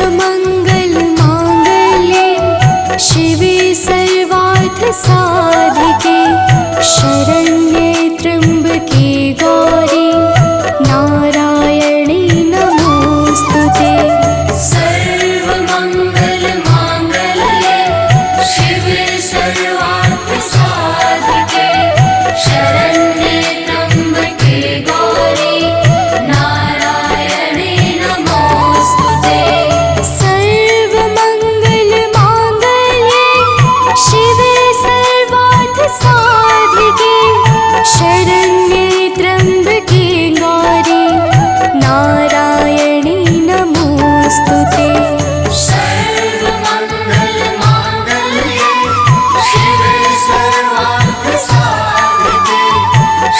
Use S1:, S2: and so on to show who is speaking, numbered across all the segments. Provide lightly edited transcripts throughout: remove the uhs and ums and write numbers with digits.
S1: सर्वमंगल मांगल्ये शिवे सर्वार्थ साधिके शरण्ये त्र्यंबके गौरी नारायणी नमोस्तुते।
S2: सर्वमंगल मांगल्ये शिवे सर्वार्थ साधिके शरण्ये त्र्यंबके गौरी नारायणी नमोस्तुते।
S1: सर्वमंगल मांगल्ये शिवे सर्वार्थ साधिके शरण्ये त्र्यंबके गौरी नारायणी नमोस्तुते।
S2: सर्वमंगल मांगल्ये शिवे सर्वार्थ साधिके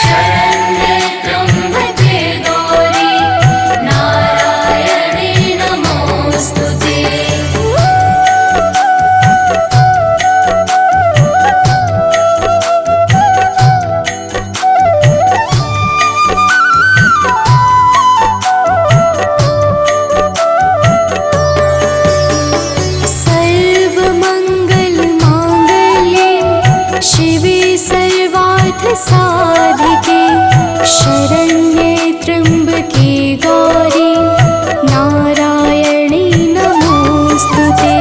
S2: शरण्ये त्र्यंबके गौरी नारायणी नमोस्तुते।
S1: सर्वमंगल मांगल्ये शिवे सर्वार्थ साधिके शरण्ये त्र्यंबके गौरी नारायणी नमोस्तुते।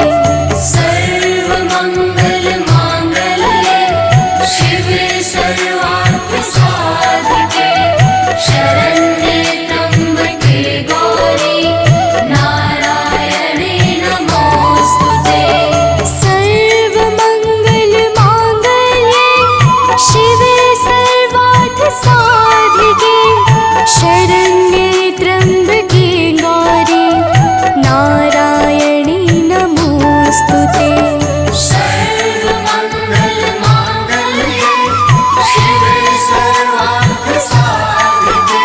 S2: सर्वमंगल मांगल्ये शिवे सर्वार्थ साधिके शरण्ये त्र्यंबके गौरी नारायणी नमोस्तुते।
S1: सर्वमंगल मांगल्ये शिवे सर्वार्थ साधिके शरण्ये त्र्यंबके गौरी नारायणी नमोस्तुते।
S2: सर्वमंगल मांगल्ये शिवे सर्वार्थ साधिके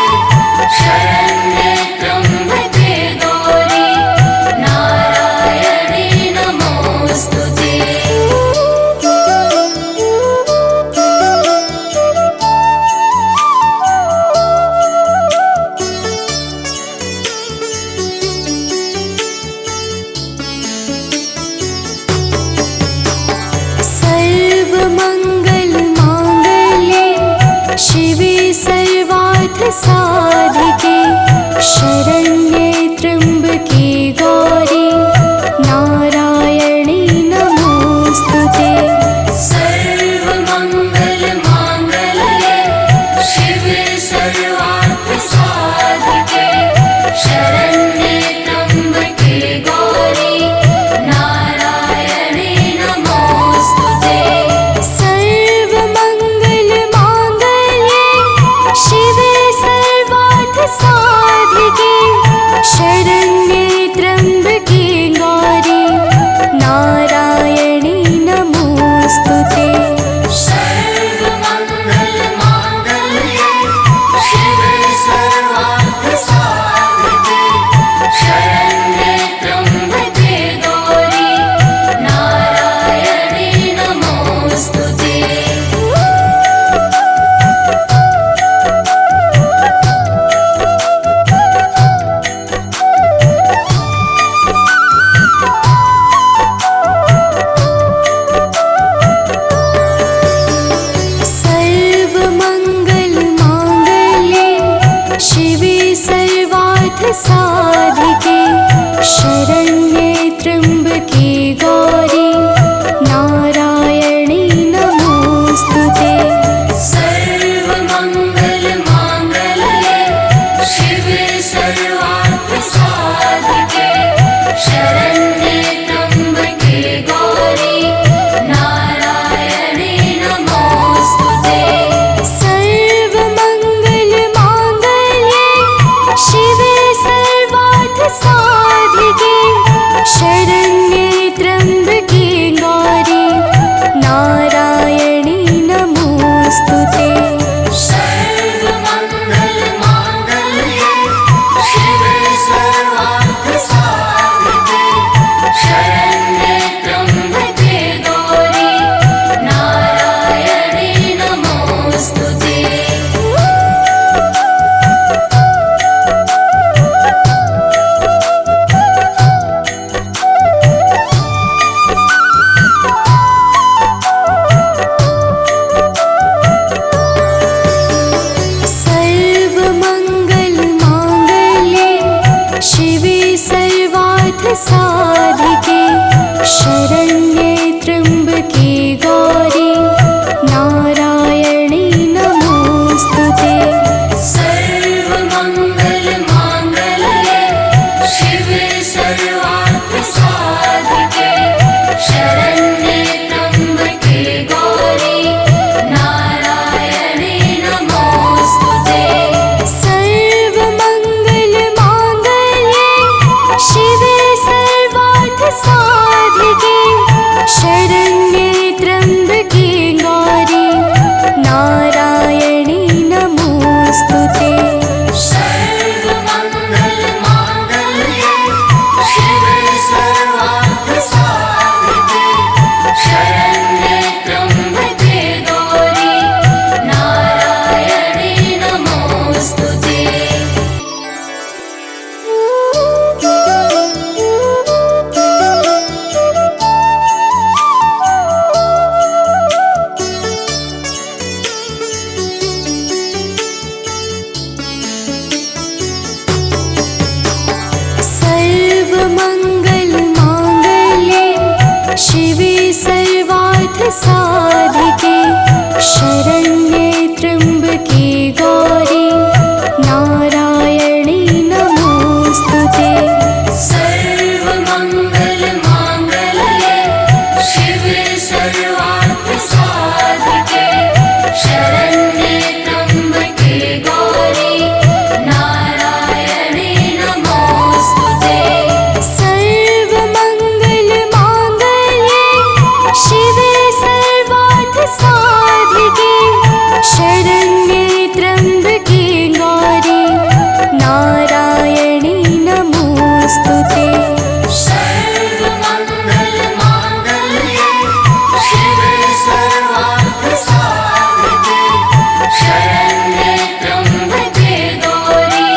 S2: शरण्ये त्र्यंबके गौरी नारायणी नमोस्तुते।
S1: सर्वमंगल मांगल्ये शिवे सर्वार्थ साधिके शरण्ये त्र्यंबके गौरी नारायणी नमोस्तुते।
S2: सर्वमंगल मांगल्ये शिवे सर्वार्थ साधिके शरण्ये त्र्यंबके गौरी नारायणी नमोस्तुते।
S1: सर्वमंगल मांगल्ये शिवे सर्वार्थ साधिके शरण्ये त्र्यंबके गौरी नारायणी नमोस्तुते।
S2: सर्वमंगल मांगल्ये शिवे सर्वार्थ साधिके शरण्ये त्र्यंबके गौरी नारायणी नमोस्तुते।
S1: सर्वमंगल मांगल्ये शिवे सर्वार्थ साधिके शरण्ये त्र्यंबके गौरी नारायणी नमोस्तुते।
S2: सर्वमंगल मांगल्ये शिवे सर्वार्थ साधिके शरण्ये त्र्यंबके गौरी नारायणी नमोस्तुते।
S1: सर्वमंगल मांगल्ये शिवे सर्वार्थ साधिके शरण्ये त्र्यम्बके गौरी नारायणी नमोस्तुते।
S2: सर्वमङ्गलमाङ्गल्ये शिवे सर्वार्थसाधिके शरण्ये त्र्यम्बके गौरी नारायणी नमोस्तुते।
S1: सर्वमङ्गलमाङ्गल्ये शिवे सर्वार्थसाधिके शरण्ये त्र्यम्बके गौरी नारायणी नमोस्तुते।
S2: सर्वमङ्गलमाङ्गल्ये शिवे सर्वार्थसाधिके शरण्ये त्र्यम्बके गौरी नारायणी नमोस्तुते।
S1: सर्वमङ्गलमाङ्गल्ये शिवे सर्वार्थसाधिके शरण्ये त्र्यम्बके गौरी नारायणी नमोस्तुते।
S2: सर्वमङ्गलमाङ्गल्ये शिवे सर्वार्थसाधिके शरण्ये त्र्यम्बके गौरी नारायणी नमोस्तुते।
S1: सर्वमङ्गलमाङ्गल्ये शिवे सर्वार्थसाधिके शरण्ये त्र्यम्बके गौरी नारायणी नमोस्तुते।
S2: सर्वमङ्गलमाङ्गल्ये शिवे सर्वार्थसाधिके शरण्ये त्र्यम्बके गौरी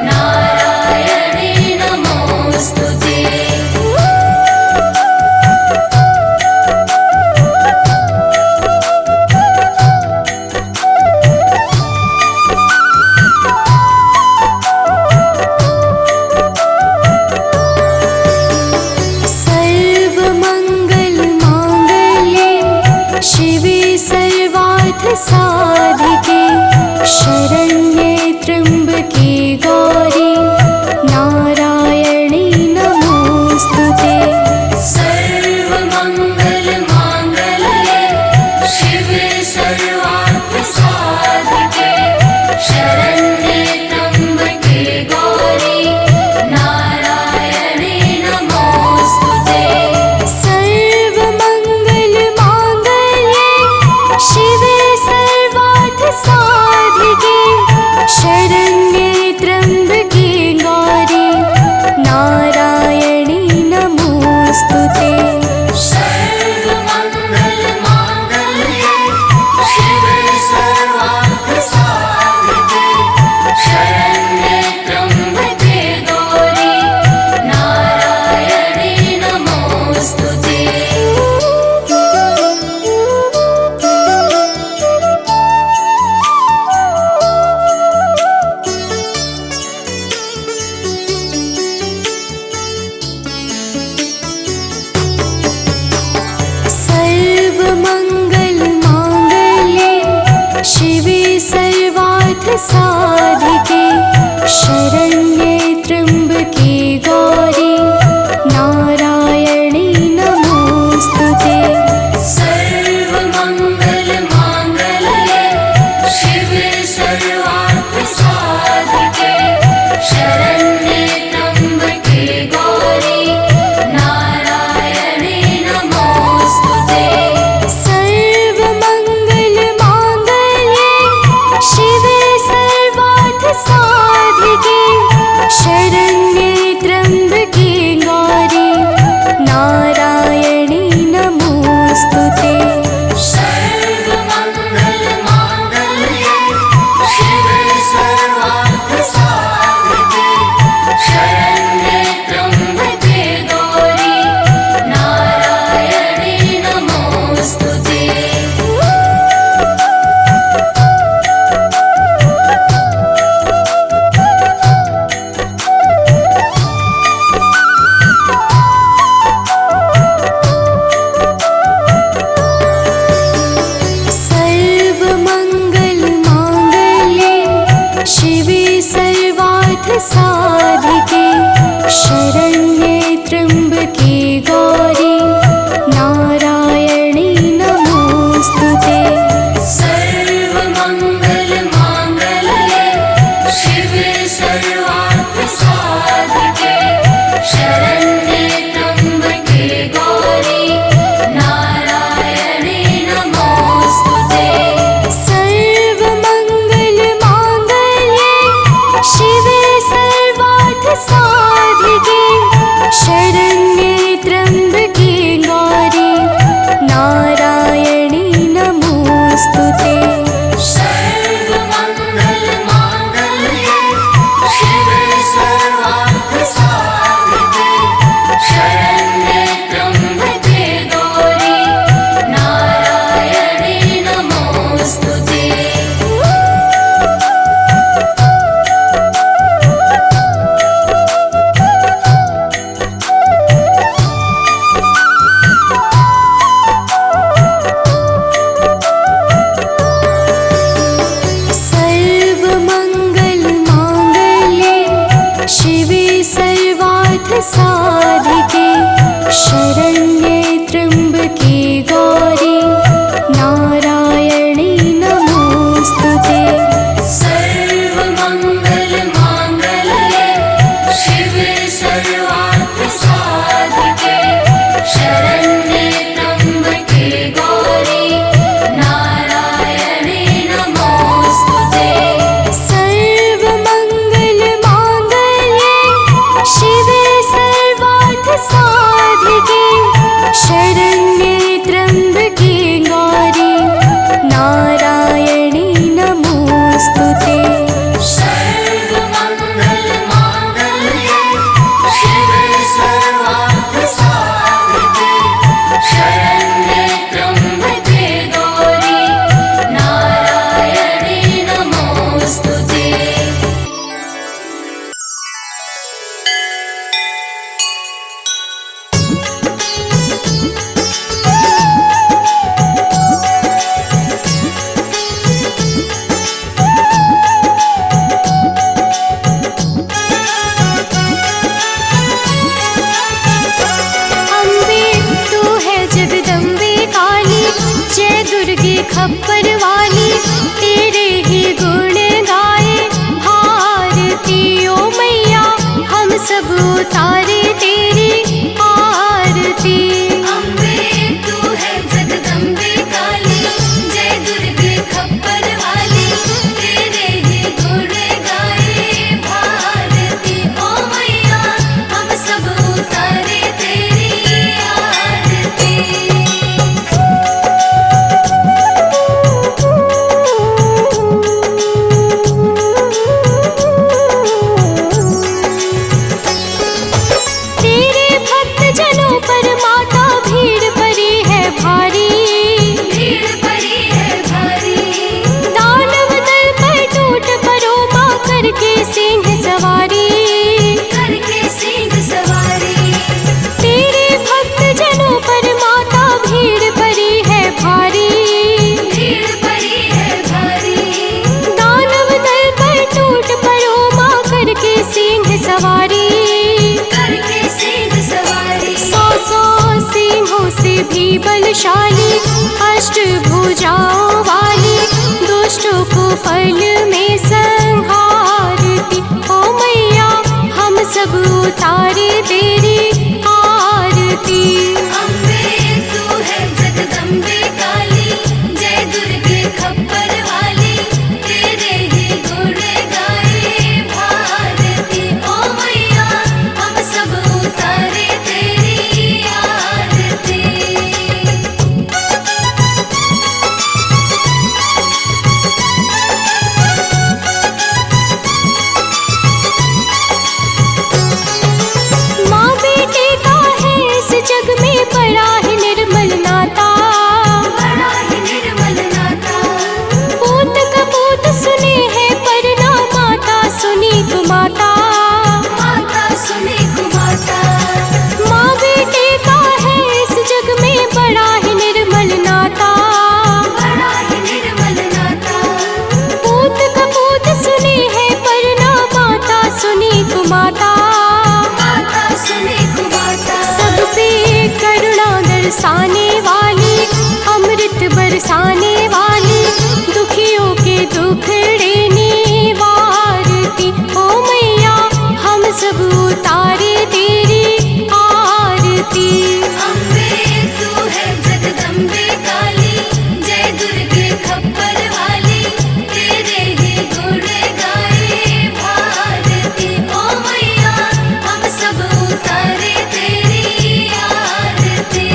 S2: नारायणी नमोस्तुते।
S1: सर्वमङ्गलमाङ्गल्ये शिवे सर्वार्थसाधिके शरण्ये त्र्यम्बके गौरी नारायणी नमोस्तुते।
S2: सर्वमङ्गलमाङ्गल्ये शिवे सर्वार्थसाधिके शरण्ये त्र्यम्बके गौरी नारायणी नमोस्तुते।
S1: सर्वमङ्गलमाङ्गल्ये शिवे सर्वार्थसाधिके शरण्ये त्र्यम्बके गौरी नारायणी नमोस्तुते। सर्वमङ्गलमाङ्गल्ये शिवे सर्वार्थसाधिके शरण्ये त्र्यम्बके गौरी नारायणी नमोस्तुते। सर्वमङ्गलमाङ्गल्ये शिवे सर्वार्थसाधिके शरण्ये त्र्यम्बके गौरी नारायणी नमोस्तुते। सर्वमङ्गलमाङ्गल्ये साधिके शरण्ये त्र्यम्बके गौरी नारायणी नमोस्तुते।
S2: सर्वमङ्गलमाङ्गल्ये शिवे सर्वार्थसाधिके शरण्ये त्र्यम्बके गौरी नारायणी नमोस्तुते।
S1: सर्वमङ्गलमाङ्गल्ये शिवे सर्वार्थसाधिके सर्वार्थ साधिके शरण्ये त्र्यम्बके गौरी नारायणी नमोस्तुते।
S2: सर्वमङ्गलमाङ्गल्ये शिवे सर्वार्थसाधिके शरण्ये त्र्यम्बके गौरी नारायणे नमोस्तुते।
S1: सर्वमङ्गलमाङ्गल्ये शिवे सर्वार्थसाधिके शरण्ये त्र्यम्बके गौरी नारायणी नमोस्तुते।
S2: सर्वमङ्गलमाङ्गल्ये शिवे सर्वार्थसाधिके शरण्ये त्र्यम्बके गौरी नारायणे नमोस्तुते।
S1: अम्बे तू है जगदम्बे काली, जय दुर्गे खप्पर वाली, तेरे ही गुण गाए भारती ओ मैया, हम सब उतारे तेरी आरती।
S2: अम्बे तू है जगदम्बे काली, जय दुर्गे खप्पर वाली, तेरे ही गुण गाए भारती ओ मैया, हम सब उतारे तेरी आरती।
S1: तेरे भक्त जनों पर माता भीड़ पड़ी है भारी,
S2: भीड़ पड़ी है भारी,
S1: दानव दल पर टूट पड़ो माँ करके सिंह सवारी।
S2: करके सिंह सवारी।
S1: तेरे भक्त जनों पर माता भीड़ पड़ी है भारी,
S2: भीड़ पड़ी है भारी,
S1: दानव दल पर टूट पड़ो माँ करके सिंह सवारी।
S2: करके सिंह सवारी।
S1: सौ सौ सिंहों से भी बलशाली, अष्टभुजाओं वाली, दुष्टों को पल में संहारती ओ मैया, हम सब उतारे तेरी आरती।
S2: अम्बे तू है जगदम्बे काली, जय दुर्गे खप्पर वाली, तेरे ही गुण गाए भारती ओ मैया, हम सब उतारे तेरी आरती।
S1: माँ बेटे का है इस जग में बड़ा ही निर्मल नाता,
S2: बड़ा ही निर्मल नाता,
S1: पूत कपूत सुने हैं पर ना माता सुनी कुमाता।
S2: माता सुने कुमाता।
S1: माँ बेटे का है इस जग में बड़ा ही निर्मल नाता,
S2: बड़ा ही निर्मल नाता,
S1: पूत कपूत सुने हैं पर ना माता सुनी कुमाता।
S2: माता सुने कुमाता।
S1: सब पे करुणा दर्शाने वाली, अमृत बरसाने वाली, दुखियों के दुखड़े निवारती ओ मैया, हम सब उतारे तेरी आरती।
S2: अम्बे तू है जगदम्बे काली, जय दुर्गे खप्पर वाली, तेरे ही गुण गाए भारती ओ मैया, हम सब उतारे तेरी आरती।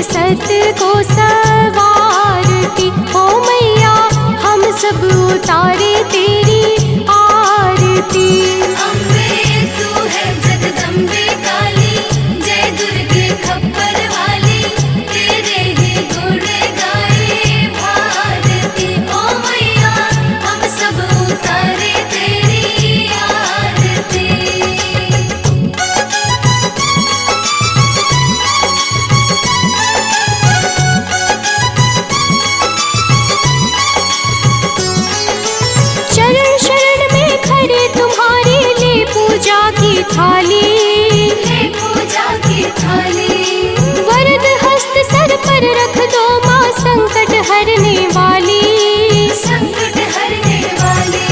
S1: सत को सवारती। ओ मैया हम सब उतारे तेरी आरती।
S2: अम्बे तू है जगदम्बे काली, जय दुर्गे खप्पर वाली, तेरे ही गुण गाए भारती। ओ मैया हम सब उतारे तेरी आरती।
S1: चरण शरण में खड़े तुम्हारे ले पूजा की थाली।
S2: ले पूजा की थाली,
S1: वरद हस्त सर पर रख दो माँ संकट हरने वाली।
S2: संकट हरने वाली।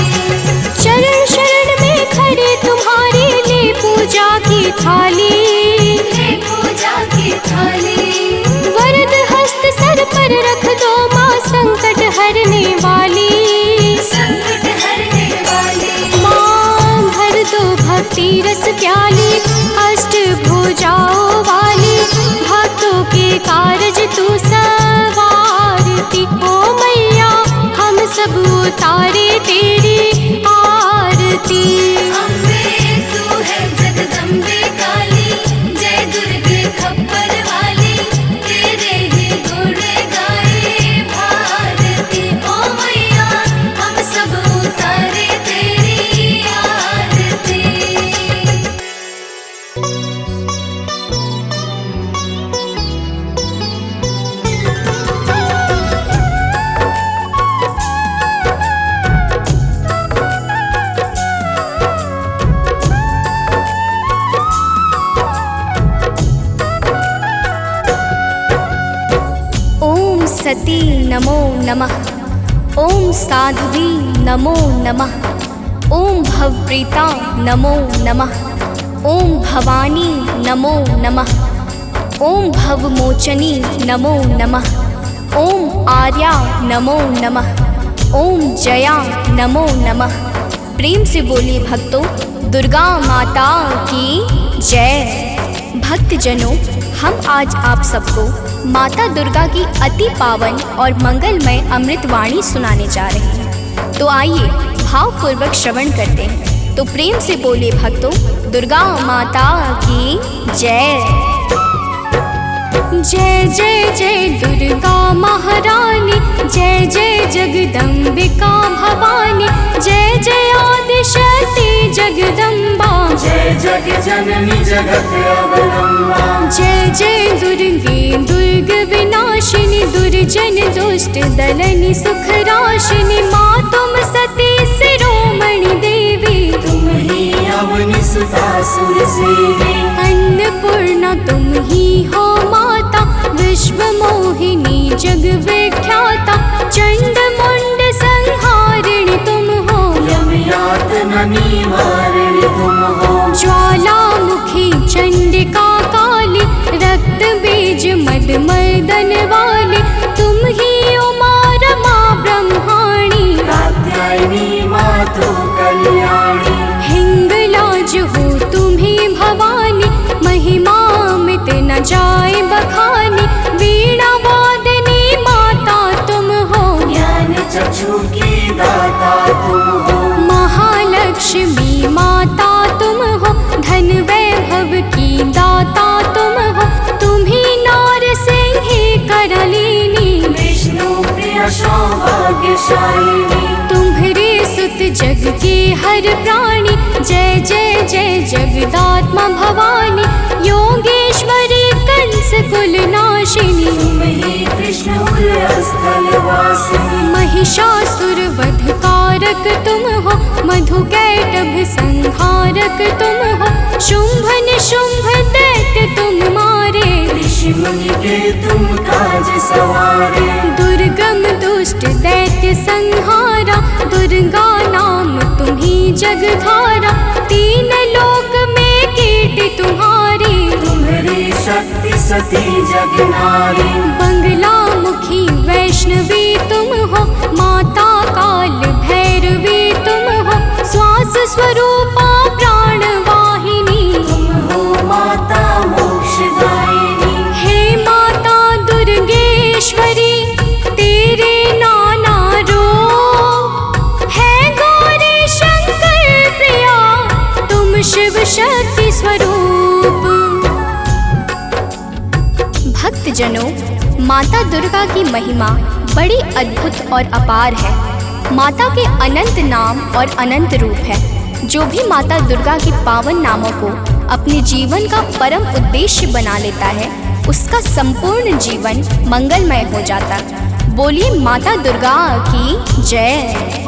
S1: चरण शरण में खड़े तुम्हारे ले पूजा की थाली।
S2: ले पूजा की थाली,
S1: वरद हस्त सर पर रख दो माँ संकट हरने वाली।
S2: संकट हरने वाली।
S1: माँ भर दो भक्ति रस प्याली, अष्ट भुजाओं वाली, भक्तों के कारज तू सवारती। ओ मैया हम सब उतारे तेरी आरती।
S2: अम्बे तू है जगदम्बे काली, जय दुर्गे खप्पर वाली, तेरे ही गुण गाए भारती। ओ मैया हम सब उतारे तेरी आरती।
S1: ओम सती नमो नमः। ओम साध्वी नमो नमः। ओम भवप्रीता नमो नमः। ओम भवानी नमो नमः। ओम भवमोचनी नमो नमः। ओम आर्या नमो नमः। ओम जया नमो नमः। प्रेम से बोलिए भक्तों, दुर्गा माता की जय। भक्तजनों, हम आज आप सबको माता दुर्गा की अति पावन और मंगलमय अमृतवाणी सुनाने जा रहे हैं। तो आइए भावपूर्वक श्रवण करते हैं। तो प्रेम से बोलिए भक्तों, दुर्गा माता की जय। जय जय जय दुर्गा महारानी, जय जय जगदम्बिका भवानी, जय जय आदिशक्ति जगदम्बा,
S3: जय जग जननी जगत अवलंबा।
S1: जय जय दुर्गे दुर्ग विनाशिनी, दुर्जन दुष्ट दलनी सुख राशिनी। माँ तुम सती शिरोमणि देवी,
S3: तुम ही अवनि सुता सुर सेवी।
S1: अन्नपूर्णा तुम ही हो माता, विश्व मोहिनी जग विख्याता। चंड मुंड संहारिणी तुम हो,
S3: यम यातना निवारिणी तुम हो।
S1: ज्वालामुखी चंडिका काली, रक्त बीज मद मर्दन वाली। तुम ही उमा रमा ब्रह्माणी,
S3: कात्यायनी मातु कल्याणी।
S1: हिंगलाज हो तुम ही भवानी, महिमा मिट न जाए बखानी। वीणा वादनी माता तुम हो,
S3: ज्ञान चक्षु की दाता तुम हो।
S1: महालक्ष्मी माता तुम हो, धन वैभव की दाता तुम हो। तुम ही नार सिंह करलिनी,
S3: विष्णु प्रिय सौभाग्यशालिनी।
S1: तुम्हारे सुत जग के हर प्राणी, जय जय जय जगदात्मा भवानी। योगेश्वरी कंस कुल नाशिनी,
S3: तुम ही कृष्ण स्थल वासिनी।
S1: महिषासुर वध कारक तुम हो, मधुकैटभ संहारक तुम हो। शुंभ निशुंभ दैत्य तुम मारे,
S3: ऋषि मुनि के तुम काज सवारे।
S1: दुर्गम दुष्ट दैत्य संहारा, दुर्गा नाम तुम्ही जगधारा। तीन लोक में कीर्ति तुम्हारी,
S3: तुम्हारी शक्ति सती जग नारी।
S1: बंगला मुखी वैष्णवी तुम हो, माता काल भैरवी तुम हो। श्वास स्वरूपा प्राण वाहिनी,
S3: तुम हो माता मोक्षदायिनी।
S1: हे माता माता दुर्गा की महिमा बड़ी अद्भुत और अपार है। माता के अनंत नाम और अनंत रूप है। जो भी माता दुर्गा के पावन नामों को अपने जीवन का परम उद्देश्य बना लेता है, उसका संपूर्ण जीवन मंगलमय हो जाता। बोलिए माता दुर्गा की जय।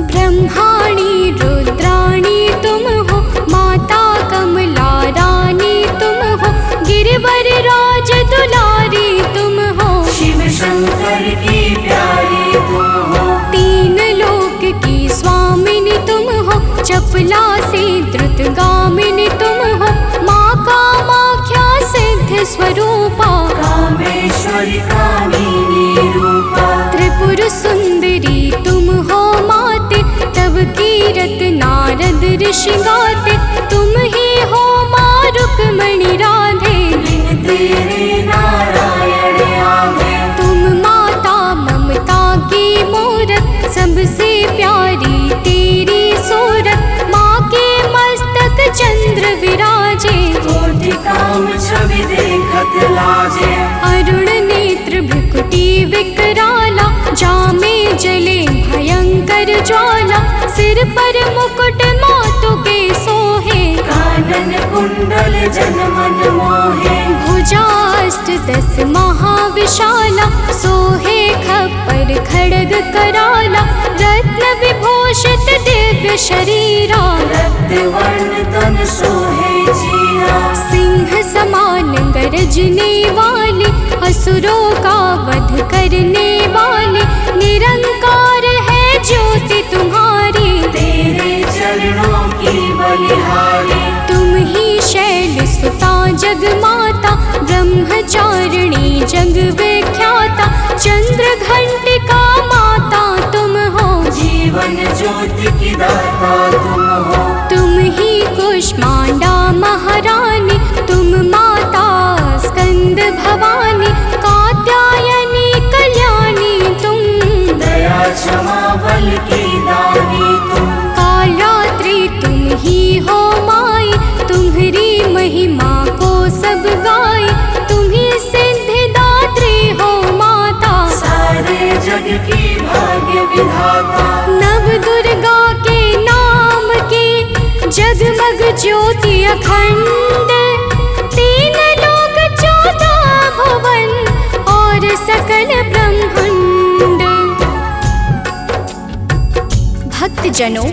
S1: ब्रह्माणी रुद्राणी तुम हो, माता कमला रानी तुम हो, गिरिवर राज दुलारी तुम हो,
S3: शिव शंकर की प्यारी तुम हो,
S1: तीन लोक की स्वामिनी तुम हो, चपला से द्रुतगामिनी तुम हो, माँ कामाख्या सिद्ध स्वरूपा,
S3: कामेश्वरी कामिनी रूपा,
S1: त्रिपुर सुंदरी तुम हो माते, तब कीरत नारद ऋषि गाते, तुम ही हो माँ रुक्मणी राधे,
S3: बिन तेरे नारायण आगे,
S1: तुम माता ममता की मूरत, सबसे प्यारी तेरी सूरत, माँ के मस्तक चंद्र विराजे,
S3: कोटि काम छवि देखत लाजे,
S1: अरुण नेत्र भ्रुकुटी विकराला, जामे जले भयंकर ज्वाला, सिर पर मुकुट मातु के सोहे,
S3: कानन कुंडल जन मन मोहे,
S1: भुजाष्ट 10 महाविशाला, सोहे खप्पर खड्ग कराला, रत्न विभूषित दिव्य शरीरा,
S3: रक्त वर्ण तन सोहे जीरा,
S1: सिंह समान गरजने वाले, असुरों का वध करने वाले, निरंकार है ज्योति तुम्हारी,
S3: तेरे चरणों की बलिहारी,
S1: तुम ही शैल सुता जग माता, ब्रह्मचारिणी जग विख्याता, चंद्र घंटिका माता तुम हो,
S3: जीवन ज्योति की दाता तुम हो,
S1: तुम ही कुष्मांडा महारानी, तुम माता स्कंद भवानी, कात्यायनी कल्याणी तुम,
S3: दया क्षमा बल की दानी तुम,
S1: कालरात्रि तुम ही हो माई, तुम्हारी महिमा को सब गाए, तुम ही सिद्धिदात्री हो माता,
S3: सारे जग की भाग्य विधाता,
S1: नव दुर्गा के नाम की जगमग ज्योति अखंड, 3 लोक 14 भुवन और सकल ब्रह्मांड। भक्तजनों,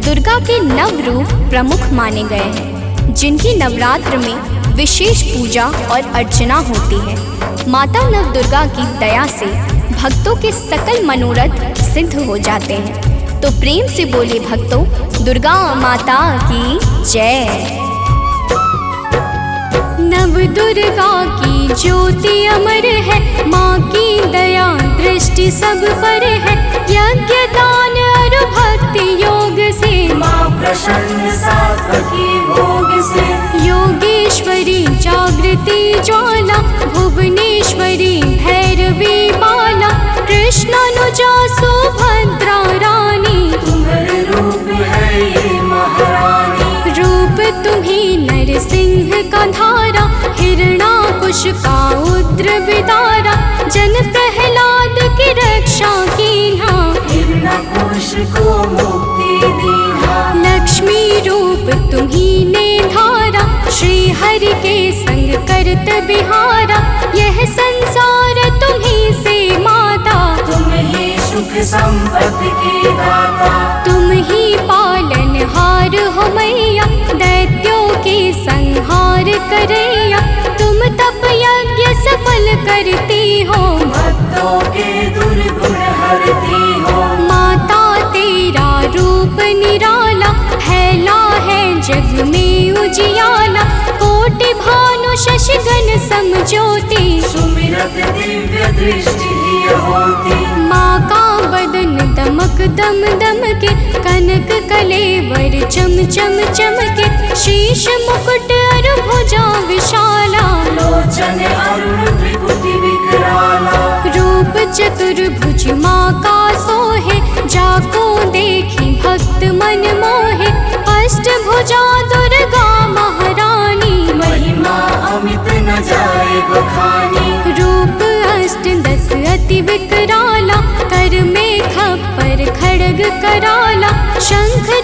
S1: दुर्गा के नव रूप प्रमुख माने गए हैं, जिनकी नवरात्र में विशेष पूजा और अर्चना होती है। माता नव दुर्गा की दया से भक्तों के सकल मनोरथ सिद्ध हो जाते हैं। तो प्रेम से बोले भक्तों, दुर्गा माता की जय। नव दुर्गा की ज्योति अमर है, माँ की दया दृष्टि सब पर है, यज्ञ दान और भक्ति योग से,
S3: माँ प्रसन्न सात्वकी भोग से,
S1: योगेश्वरी जागृति ज्वाला, भुवनेश्वरी भैरवी माला, कृष्णानुजा सुभद्रा रानी,
S3: तुम्हारे रूप है ये महारानी,
S1: रूप तुम्ही नरसिंह का धारा, हिरणाकुश का उग्र विदारा, जन प्रहलाद की रक्षा कीन्हा,
S3: हिरण्यकुश को मुक्ति दीन्हा,
S1: लक्ष्मी रूप तुम्ही ने धारा, श्री हरि के संग करत बिहारा, यह संसार तुम्ही से माता,
S3: तुम ही सुख संपत्ति की दाता,
S1: तुम ही पालनहार हो मैया, दैत्यों के संहार करैया, तुम तप यज्ञ सफल करती हो,
S3: भक्तों के दुर्गुण हरती हो,
S1: माता तेरा रूप निराला, फैला है जग में उजियाला, कोटि भानु शशिगण समज्योति,
S3: सुमिरत दिव्य दृष्टि ही होती,
S1: माँ का बदन दमक दम दम के, कनक कलेवर चम चम चमके, शीश मुकुट और भुजा विशाला,
S3: लोचन अरुण त्रिपुटी विकराला,
S1: रूप चतुर्भुज माँ का सोहे, जाको देखी भक्त मन मोहे, अष्टभुजा दुर्गा महारानी,
S3: महिमा अमित न जाए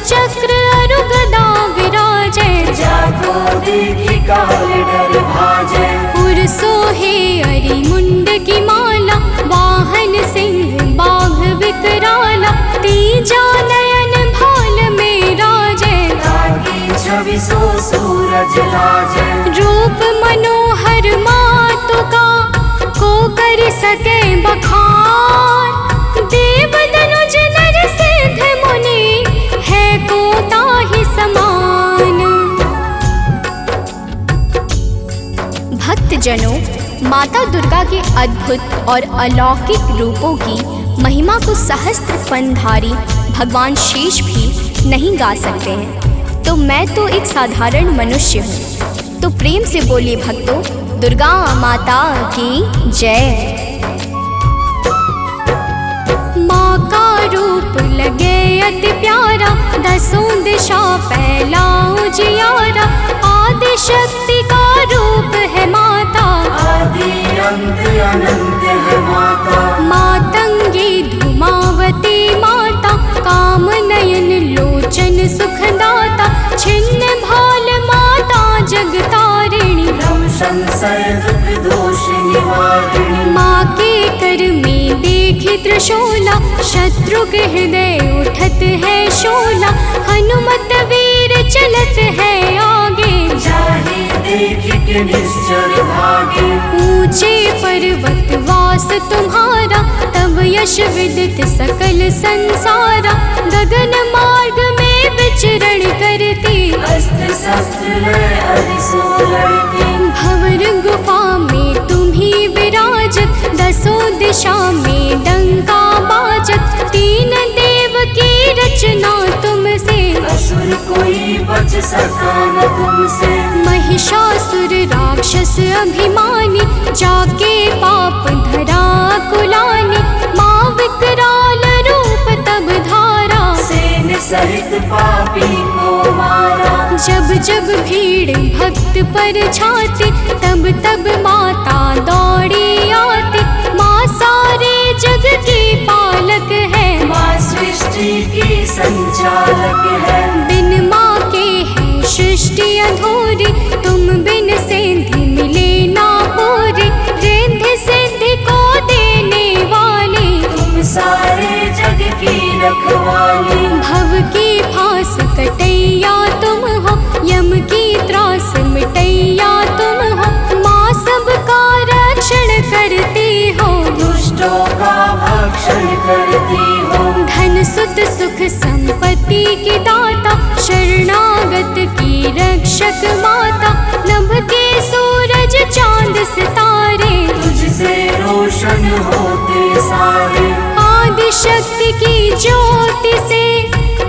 S1: चक्र अरु गदा विराजे।
S3: जाको देखी काल डर भाजे।
S1: उर सोहे अरि मुंड की माला, वाहन सिंह बाघ विकराला। तीजा नयन भाल में राजे,
S3: ताकी छवि सो सूरज लाजे।
S1: रूप मनोहर मातु का, को कर सके बखान। देव दनुज नर सिद्ध मुनि, है को ताहि समान। भक्तजनों, माता दुर्गा के अद्भुत और अलौकिक रूपों की महिमा को सहस्त्र फनधारी भगवान शेष भी नहीं गा सकते हैं। तो मैं तो एक साधारण मनुष्य हूँ। तो प्रेम से बोलिए भक्तों, दुर्गा माता की जय। माँ का रूप लगे अति प्यारा, दसों दिशा फैला उजियारा। आदि शक्ति का रूप है माता,
S3: आदि अंत अनंत है माता।
S1: मातंगी धूमावती माता, काम नयन लोचन सुखदाता। छिन्न भाल माता जगतारिणी,
S3: भ्रम संशय दुख दोष निवारिणी।
S1: माँ के कर में देखी त्रिशूला, शत्रु के हृदय उठत है शोला। हनुमत वीर चलत है आगे,
S3: जाहि देख के निश्चर भागे।
S1: ऊंचे पर्वत वास तुम्हारा, तब यश विदित सकल संसारा। गगन मार्ग में विचरण करती,
S3: अस्त्र शस्त्र लय अरिसो लड़ती।
S1: भंवर गुफा में तुम्ही विराजत, दसों दिशा में डंका बाजत। तीन देव की रचना तुमसे,
S3: असुर कोई बच सका न तुमसे।
S1: महिषासुर राक्षस अभिमानी, जाके पाप धरा कुलानी। माँ विकराल रूप तब धारा,
S3: सेन सहित पापी को मारा।
S1: जब जब भीड़ भक्त पर छाती, तब तब माता दौड़ी आती। माँ सारे जग की पालक है,
S3: माँ सृष्टि की संचालक है।
S1: बिन माँ के है सृष्टि अधूरी, तुम बिन सिद्धि मिले ना पूरी। रिद्धि सिद्धि को देने वाली,
S3: तुम सारे जग की रखवाली।
S1: भव की फांस कटैया तुम हो, यम की त्रास मिटैया तुम हो। माँ सबका रक्षण करती हो,
S3: दुष्टों का भक्षण करती हो।
S1: धन सुत सुख संपत्ति की दाता, शरणागत की रक्षक माता। नभ के सूरज चांद सितारे,
S3: तुझसे रोशन होते सारे।
S1: आदि शक्ति की ज्योति से,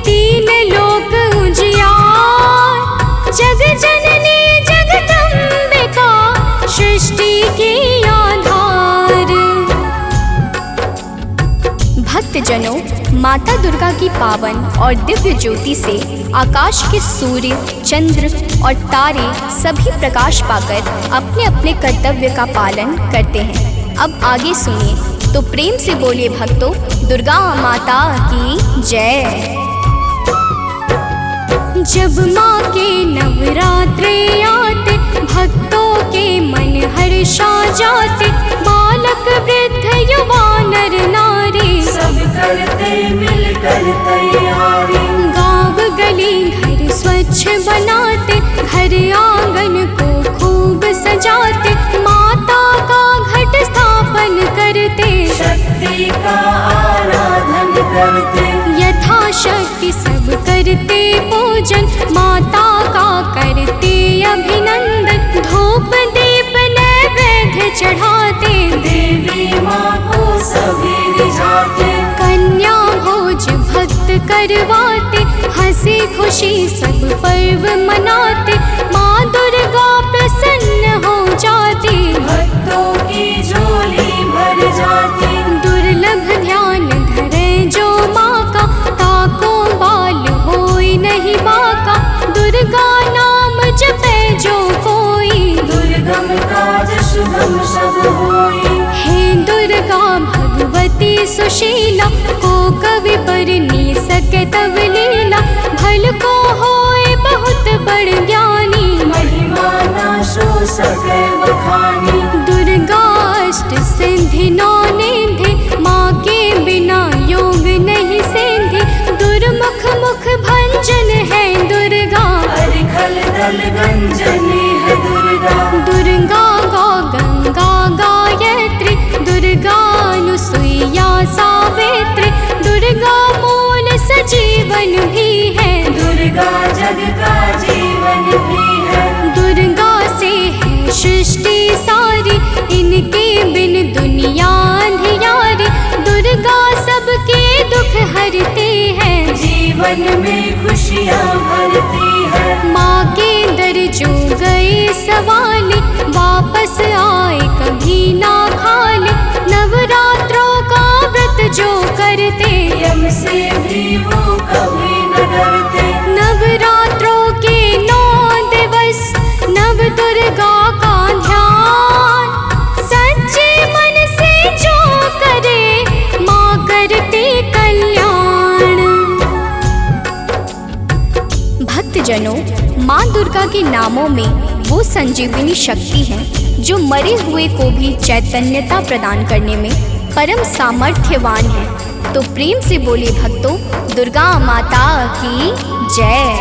S1: तीन लोक उजियार। जग जननी जगदम्बिका, सृष्टि की आधार। भक्तजनों, माता दुर्गा की पावन और दिव्य ज्योति से आकाश के सूर्य, चंद्र और तारे सभी प्रकाश पाकर अपने अपने कर्तव्य का पालन करते हैं। अब आगे सुनिए, तो प्रेम से बोलिए भक्तों, दुर्गा माता की जय। जब माँ के नवरात्रे आते, भक्तों के मन हर्षा जाते। बालक वृद्ध युवा नर नारी,
S3: सब करते मिलकर तैयारी।
S1: गाँव गली घर स्वच्छ बनाते, घर आंगन को खूब सजाते। माता का घट स्थापन करते,
S3: शक्ति का आराधन करते।
S1: यथाशक्ति सब करते पूजन, माता का करते अभिनंदन। धूप दीप नैवेद्य चढ़ाते,
S3: देवी माँ को सभी रिझाते।
S1: कन्या भोज भक्त करवाते, हंसी खुशी सब पर्व मनाते। माँ दुर्गा प्रसन्न हो जाती,
S3: भक्तों की झोली भर जाती।
S1: दुर्लभ ध्यान धरे जो माँ का, ताको बाल होई नहीं बाका। दुर्गा नाम जपे जो कोई,
S3: दुर्गम काज शुभम सब होई।
S1: हे दुर्गा भग मधुवती सुशीला, को कवि पर नी सके तब लीला। भल को होए बहुत बड़ ज्ञानी,
S3: महिमा ना सो सके बखानी।
S1: दुर्गा अष्ट सिद्धि नौ निधि, माँ के बिना योग नहीं सिद्धि। दुर्मुख मुख भंजन है दुर्गा,
S3: अरिखल दल गंजनी है दुर्गा।
S1: दुर्गा गा गंगा गायत्री, दुर्गा अनुसुईया सावित्री। दुर्गा मूल सजीवन भी है,
S3: दुर्गा जग का जीवन भी है।
S1: दुर्गा से है सृष्टि सारी, इनके बिन दुनिया अंधियारी। दुर्गा सबके दुख हरते हैं,
S3: जीवन में खुशियाँ भरती है।
S1: माँ के दर जो गए सवाले, वापस आए कभी ना खाले। नवरात्रों का व्रत जो करते,
S3: यम से भी वो कभी न डरते।
S1: नवरात्रों के 9 दिवस, नव दुर्गा का ध्यान। सच्चे मन से जो करे, माँ करते कल्याण। भक्तजनों, माँ दुर्गा के नामों में वो संजीवनी शक्ति है जो मरे हुए को भी चैतन्यता प्रदान करने में परम सामर्थ्यवान है। तो प्रेम से बोले भक्तों, दुर्गा माता की जय।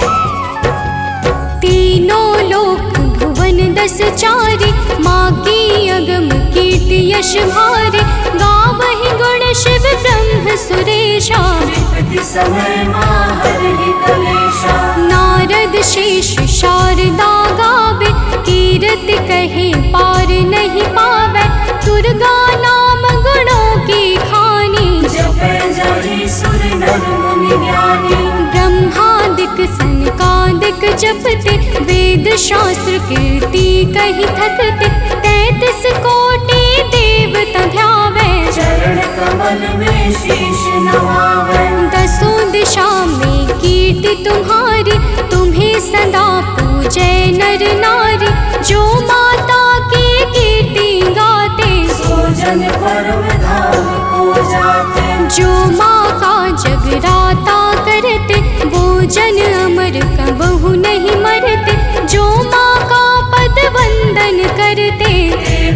S1: तीनों लोक भुवन 10 चारे, माँ की अगम कीर्ति यश भारे। गावहि गुण शिव ब्रह्म सुरेशा,
S3: विपत्ति समय माँ हरहि कलेशा।
S1: नारद शेष शारदा गावे, कीरति कहे पार नहीं पावे। दुर्गा नाम गुणों की खानी,
S3: जपे जहि सुर नर मुनि ज्ञानी।
S1: ब्रह्मादिक सनकादिक जपते, वेद शास्त्र कीर्ति कही थकते। 33 कोटि देवता ध्यावे,
S3: चरण कमल में शीश नवावे।
S1: 10 दिशा में कीर्ति तुम्हारी, तुम्हें सदा पूजे नर नारी। जो माता की कीर्ति गाते,
S3: सो जन परम धाम को जाते।
S1: जो माँ का जगराता करते, वो जन अमर कबहु नहीं मरते। जो माँ का पद वंदन करते,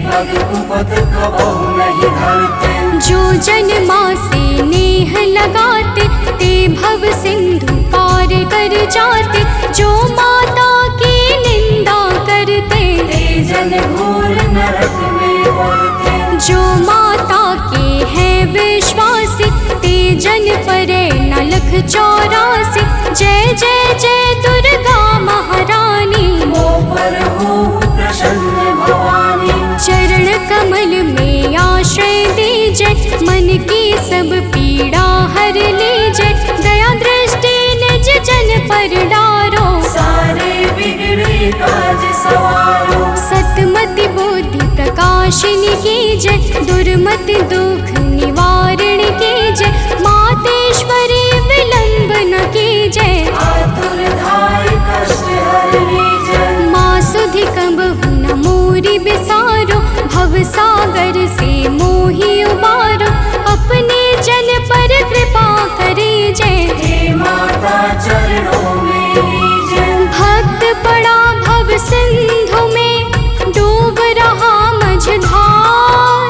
S3: पग कुपथ कबहु नहीं धरते।
S1: जो जन माँ से नेह लगाते, ते भव सिंधु पार कर जाते। जो माता की निंदा करते,
S3: ते जन घोर नरक में पड़ते।
S1: जो माता के हैं विश्वासी, ते जन परे न लख 84। जय जय जय दुर्गा महारानी,
S3: मोह पर हो प्रसन्न भवानी।
S1: चरण कमल में आश्रय दीजिए, मन की सब पीड़ा हर लीजिए। दया दृष्टि निज जन पर डारो,
S3: सारे बिगड़े काज सवारो।
S1: सतमति बुद्धि प्रकाशिनी कीजिए, दुर्मति दुख निवारण कीजिए। मातेश्वरी विलंब न कीजिए,
S3: आतुर धाय कष्ट हर लीजय।
S1: माँ सुधि कबहु न मोरी बिसारो, भव सागर से मोहि उबारो। अपने जन पर कृपा करीजय,
S3: हे माता चरणों में लीजय।
S1: भक्त पड़ा भव सिंधु में, डूब रहा मझधार।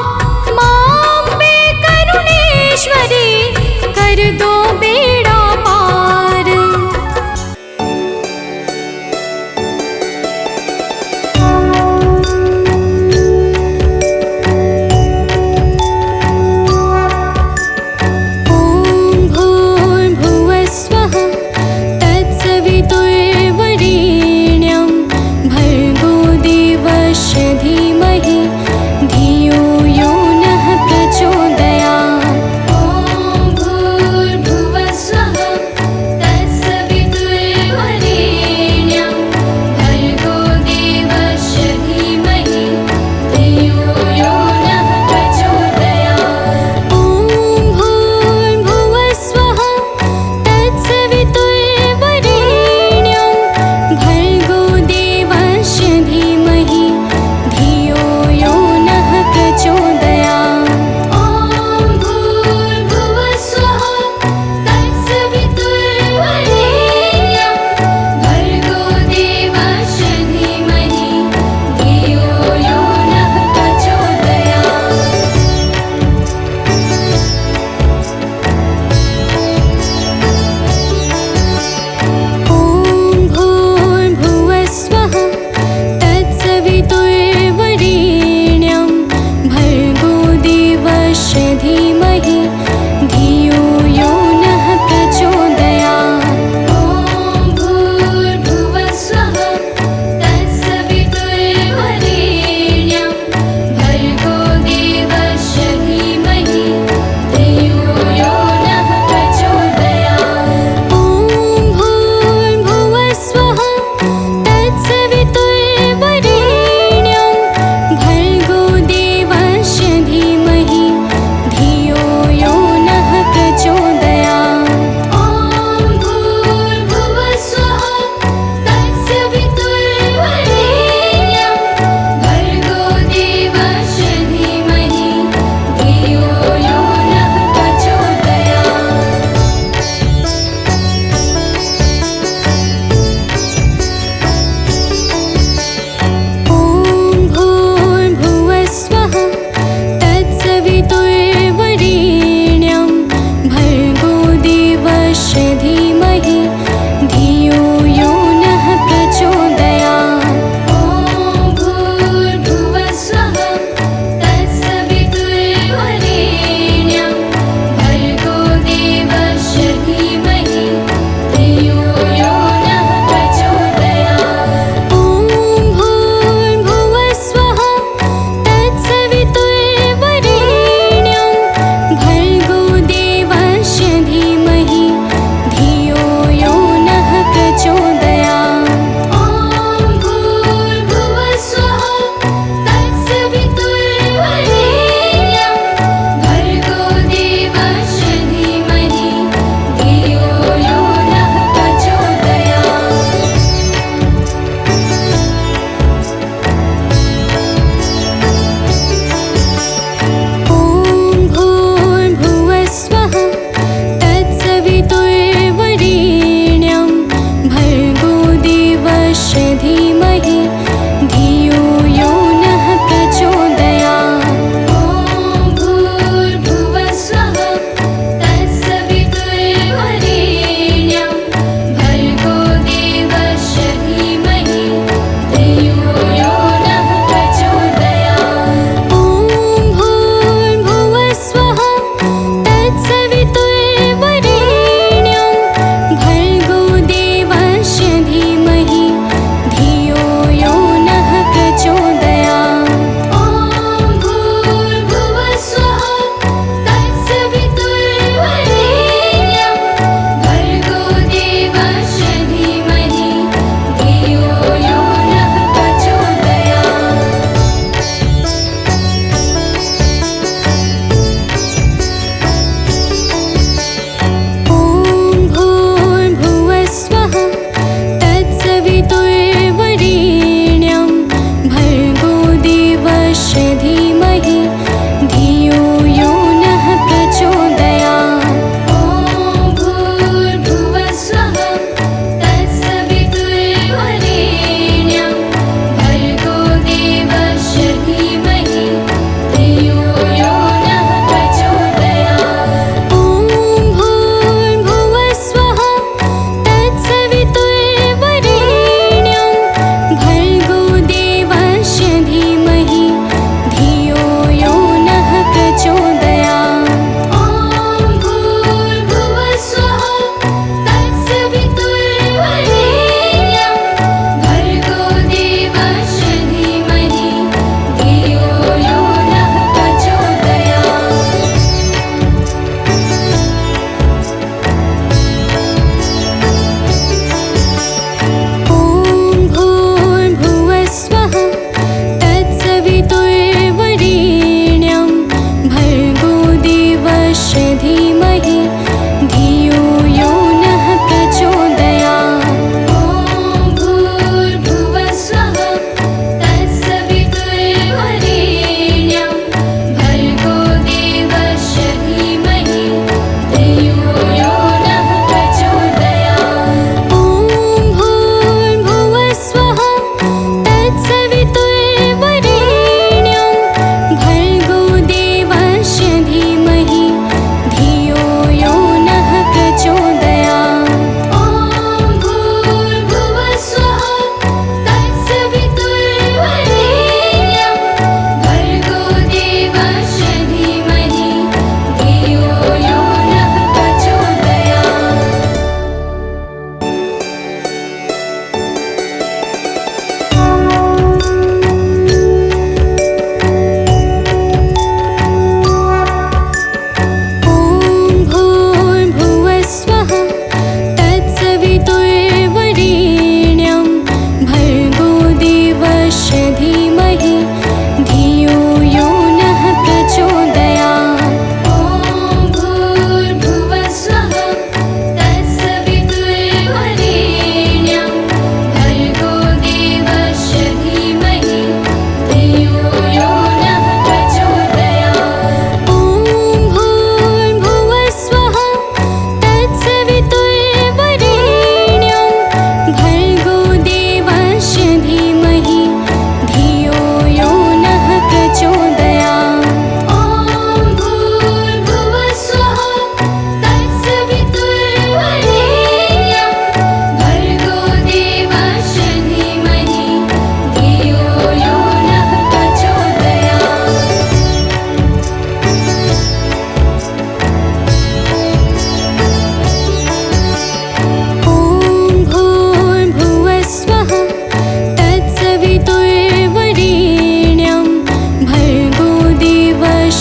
S1: माँ अम्बे करुणेश्वरी, कर दो बेड़ा पार।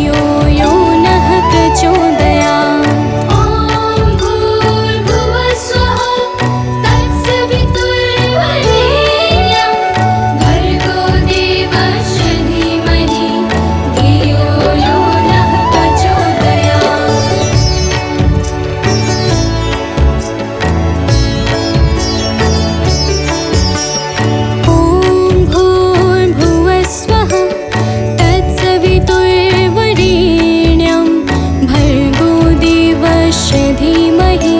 S1: धियो यो नः प्रचोदयात्।
S2: ॐ भूर्भुवः स्वः तत्सवितुर्वरेण्यं भर्गो देवस्य धीमहि धियो यो नः प्रचोदयात्।
S1: ॐ भूर्भुवः स्वः तत्सवितुर्वरेण्यं भर्गो देवस्य धीमहि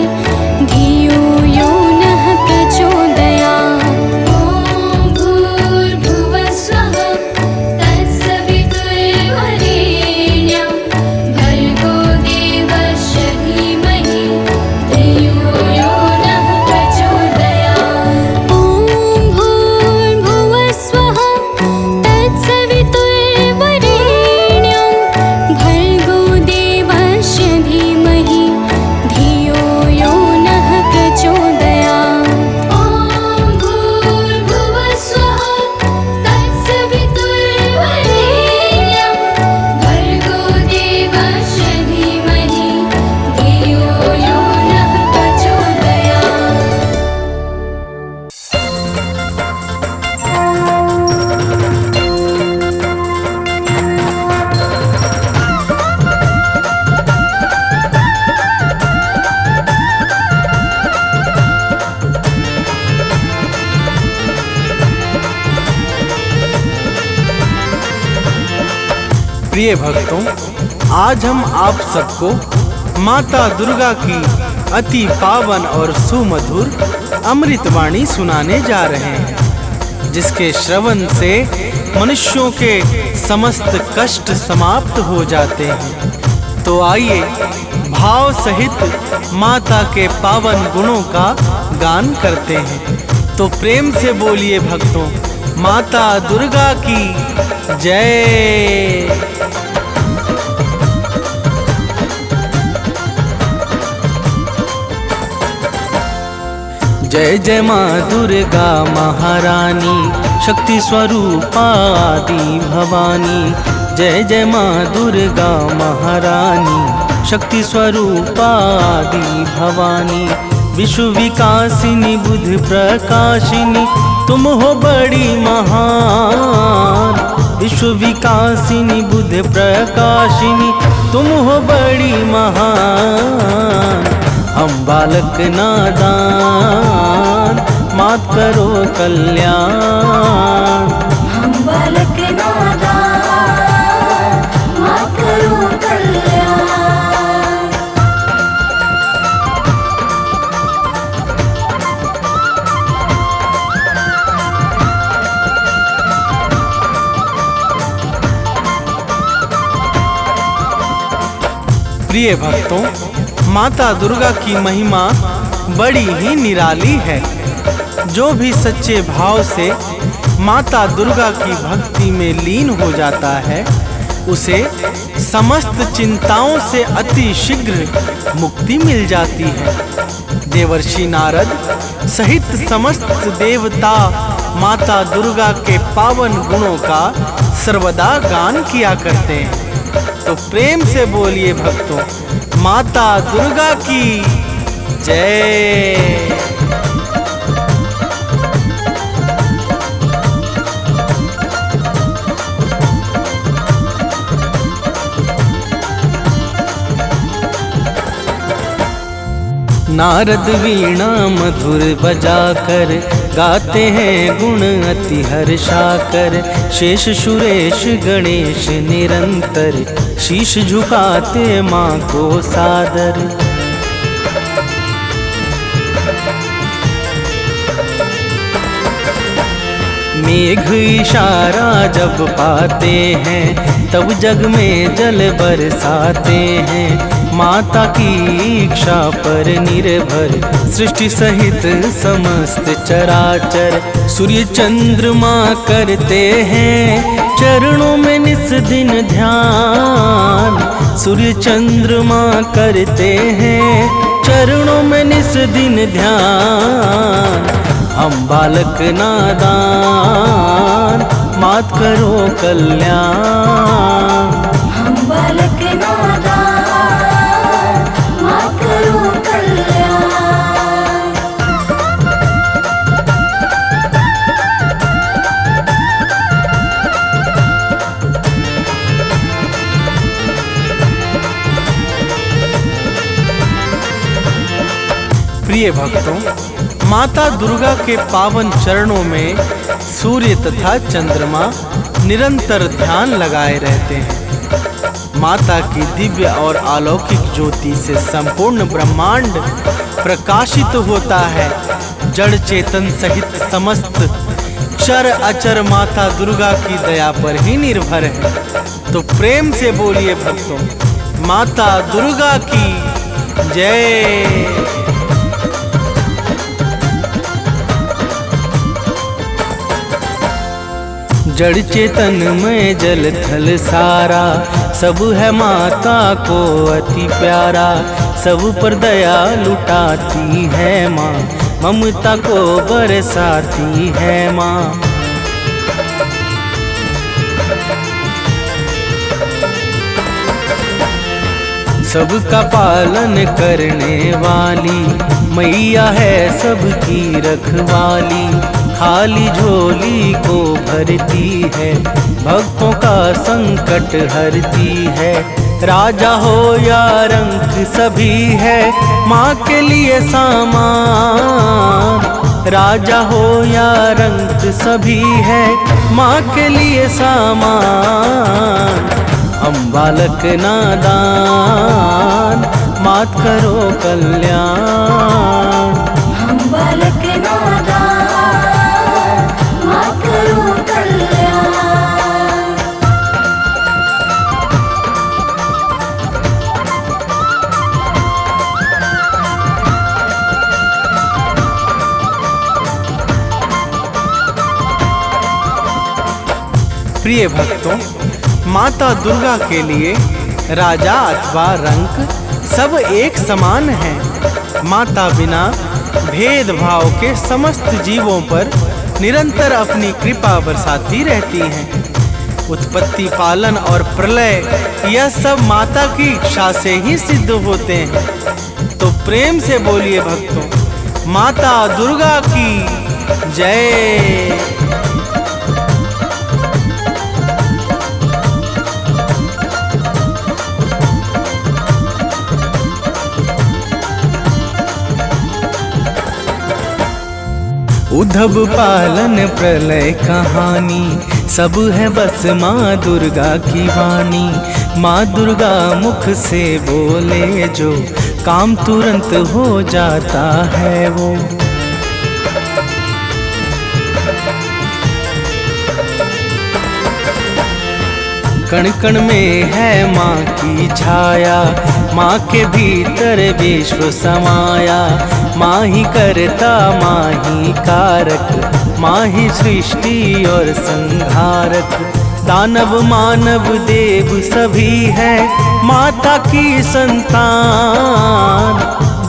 S1: धियो यो नः प्रचोदयात्।
S2: ॐ भूर्भुवः स्वः तत्सवितुर्वरेण्यं भर्गो देवस्य धीमहि धियो यो नः प्रचोदयात्।
S1: ॐ भूर्भुवः स्वः तत्सवितुर्वरेण्यं भर्गो देवस्य धीमहि धियो
S4: प्रिय भक्तों, आज हम आप सबको माता दुर्गा की अति पावन और सुमधुर अमृतवाणी सुनाने जा रहे हैं, जिसके श्रवण से मनुष्यों के समस्त कष्ट समाप्त हो जाते हैं। तो आइए भाव सहित माता के पावन गुणों का गान करते हैं। तो प्रेम से बोलिए भक्तों, माता दुर्गा की जय। जय जय माँ दुर्गा महारानी, शक्ति स्वरूपा आदि भवानी। जय जय माँ दुर्गा महारानी, शक्ति स्वरूपा आदि भवानी। विश्व विकासिनी बुद्ध प्रकाशिनी, तुम हो बड़ी महान। विश्व विकासिनी बुद्ध प्रकाशिनी, तुम हो बड़ी महान। हम बालक नादान, मात करो कल्याण।
S2: हम बालक नादान, मात करो कल्याण।
S4: प्रिय भक्तों, माता दुर्गा की महिमा बड़ी ही निराली है। जो भी सच्चे भाव से माता दुर्गा की भक्ति में लीन हो जाता है, उसे समस्त चिंताओं से अति शीघ्र मुक्ति मिल जाती है। देवर्षि नारद सहित समस्त देवता माता दुर्गा के पावन गुणों का सर्वदा गान किया करते हैं। तो प्रेम से बोलिए भक्तों, माता दुर्गा की जय। नारद वीणा मधुर बजाकर गाते हैं गुण अति हर्षाकर। शेष सुरेश गणेश निरंतर शीश झुकाते माँ को सादर। मेघ इशारा जब पाते हैं, तब जग में जल बरसाते हैं। माता की इच्छा पर निर्भर सृष्टि सहित समस्त चराचर। सूर्य चंद्रमा करते हैं चरणों में निस दिन ध्यान। सूर्य चंद्रमा करते हैं चरणों में निस दिन ध्यान। हम बालक नादान, मात करो कल्याण।
S2: हम बालक नादान, मात करो कल्याण।
S4: प्रिय भक्तों, माता दुर्गा के पावन चरणों में सूर्य तथा चंद्रमा निरंतर ध्यान लगाए रहते हैं। माता की दिव्य और अलौकिक ज्योति से संपूर्ण ब्रह्मांड प्रकाशित होता है। जड़ चेतन सहित समस्त चर अचर माता दुर्गा की दया पर ही निर्भर है। तो प्रेम से बोलिए भक्तों, माता दुर्गा की जय। जड़ चेतन में जल थल सारा, सब है माता को अति प्यारा। सब पर दया लुटाती है माँ, ममता को बरसाती है माँ। सबका पालन करने वाली मैया है सबकी रखवाली। खाली झोली को भरती है, भक्तों का संकट हरती है। राजा हो या रंक सभी है माँ के लिए सामान। राजा हो या रंक सभी है माँ के लिए सामान। हम बालक नादान, मात करो कल्याण।
S2: हम बालक नादान, मात करो कल्याण।
S4: प्रिय भक्तों, माता दुर्गा के लिए राजा अथवा रंक सब एक समान हैं। माता बिना भेदभाव के समस्त जीवों पर निरंतर अपनी कृपा बरसाती रहती हैं। उत्पत्ति, पालन और प्रलय यह सब माता की इच्छा से ही सिद्ध होते हैं। तो प्रेम से बोलिए भक्तों, माता दुर्गा की जय। उद्धव पालन प्रलय कहानी सब है बस माँ दुर्गा की वाणी। माँ दुर्गा मुख से बोले जो काम तुरंत हो जाता है वो। कण कण में है माँ की छाया, माँ के भीतर विश्व समाया। माँ ही करता माँ ही कारक, माँ ही सृष्टि और संहारक। दानव मानव देव सभी है माता की संतान।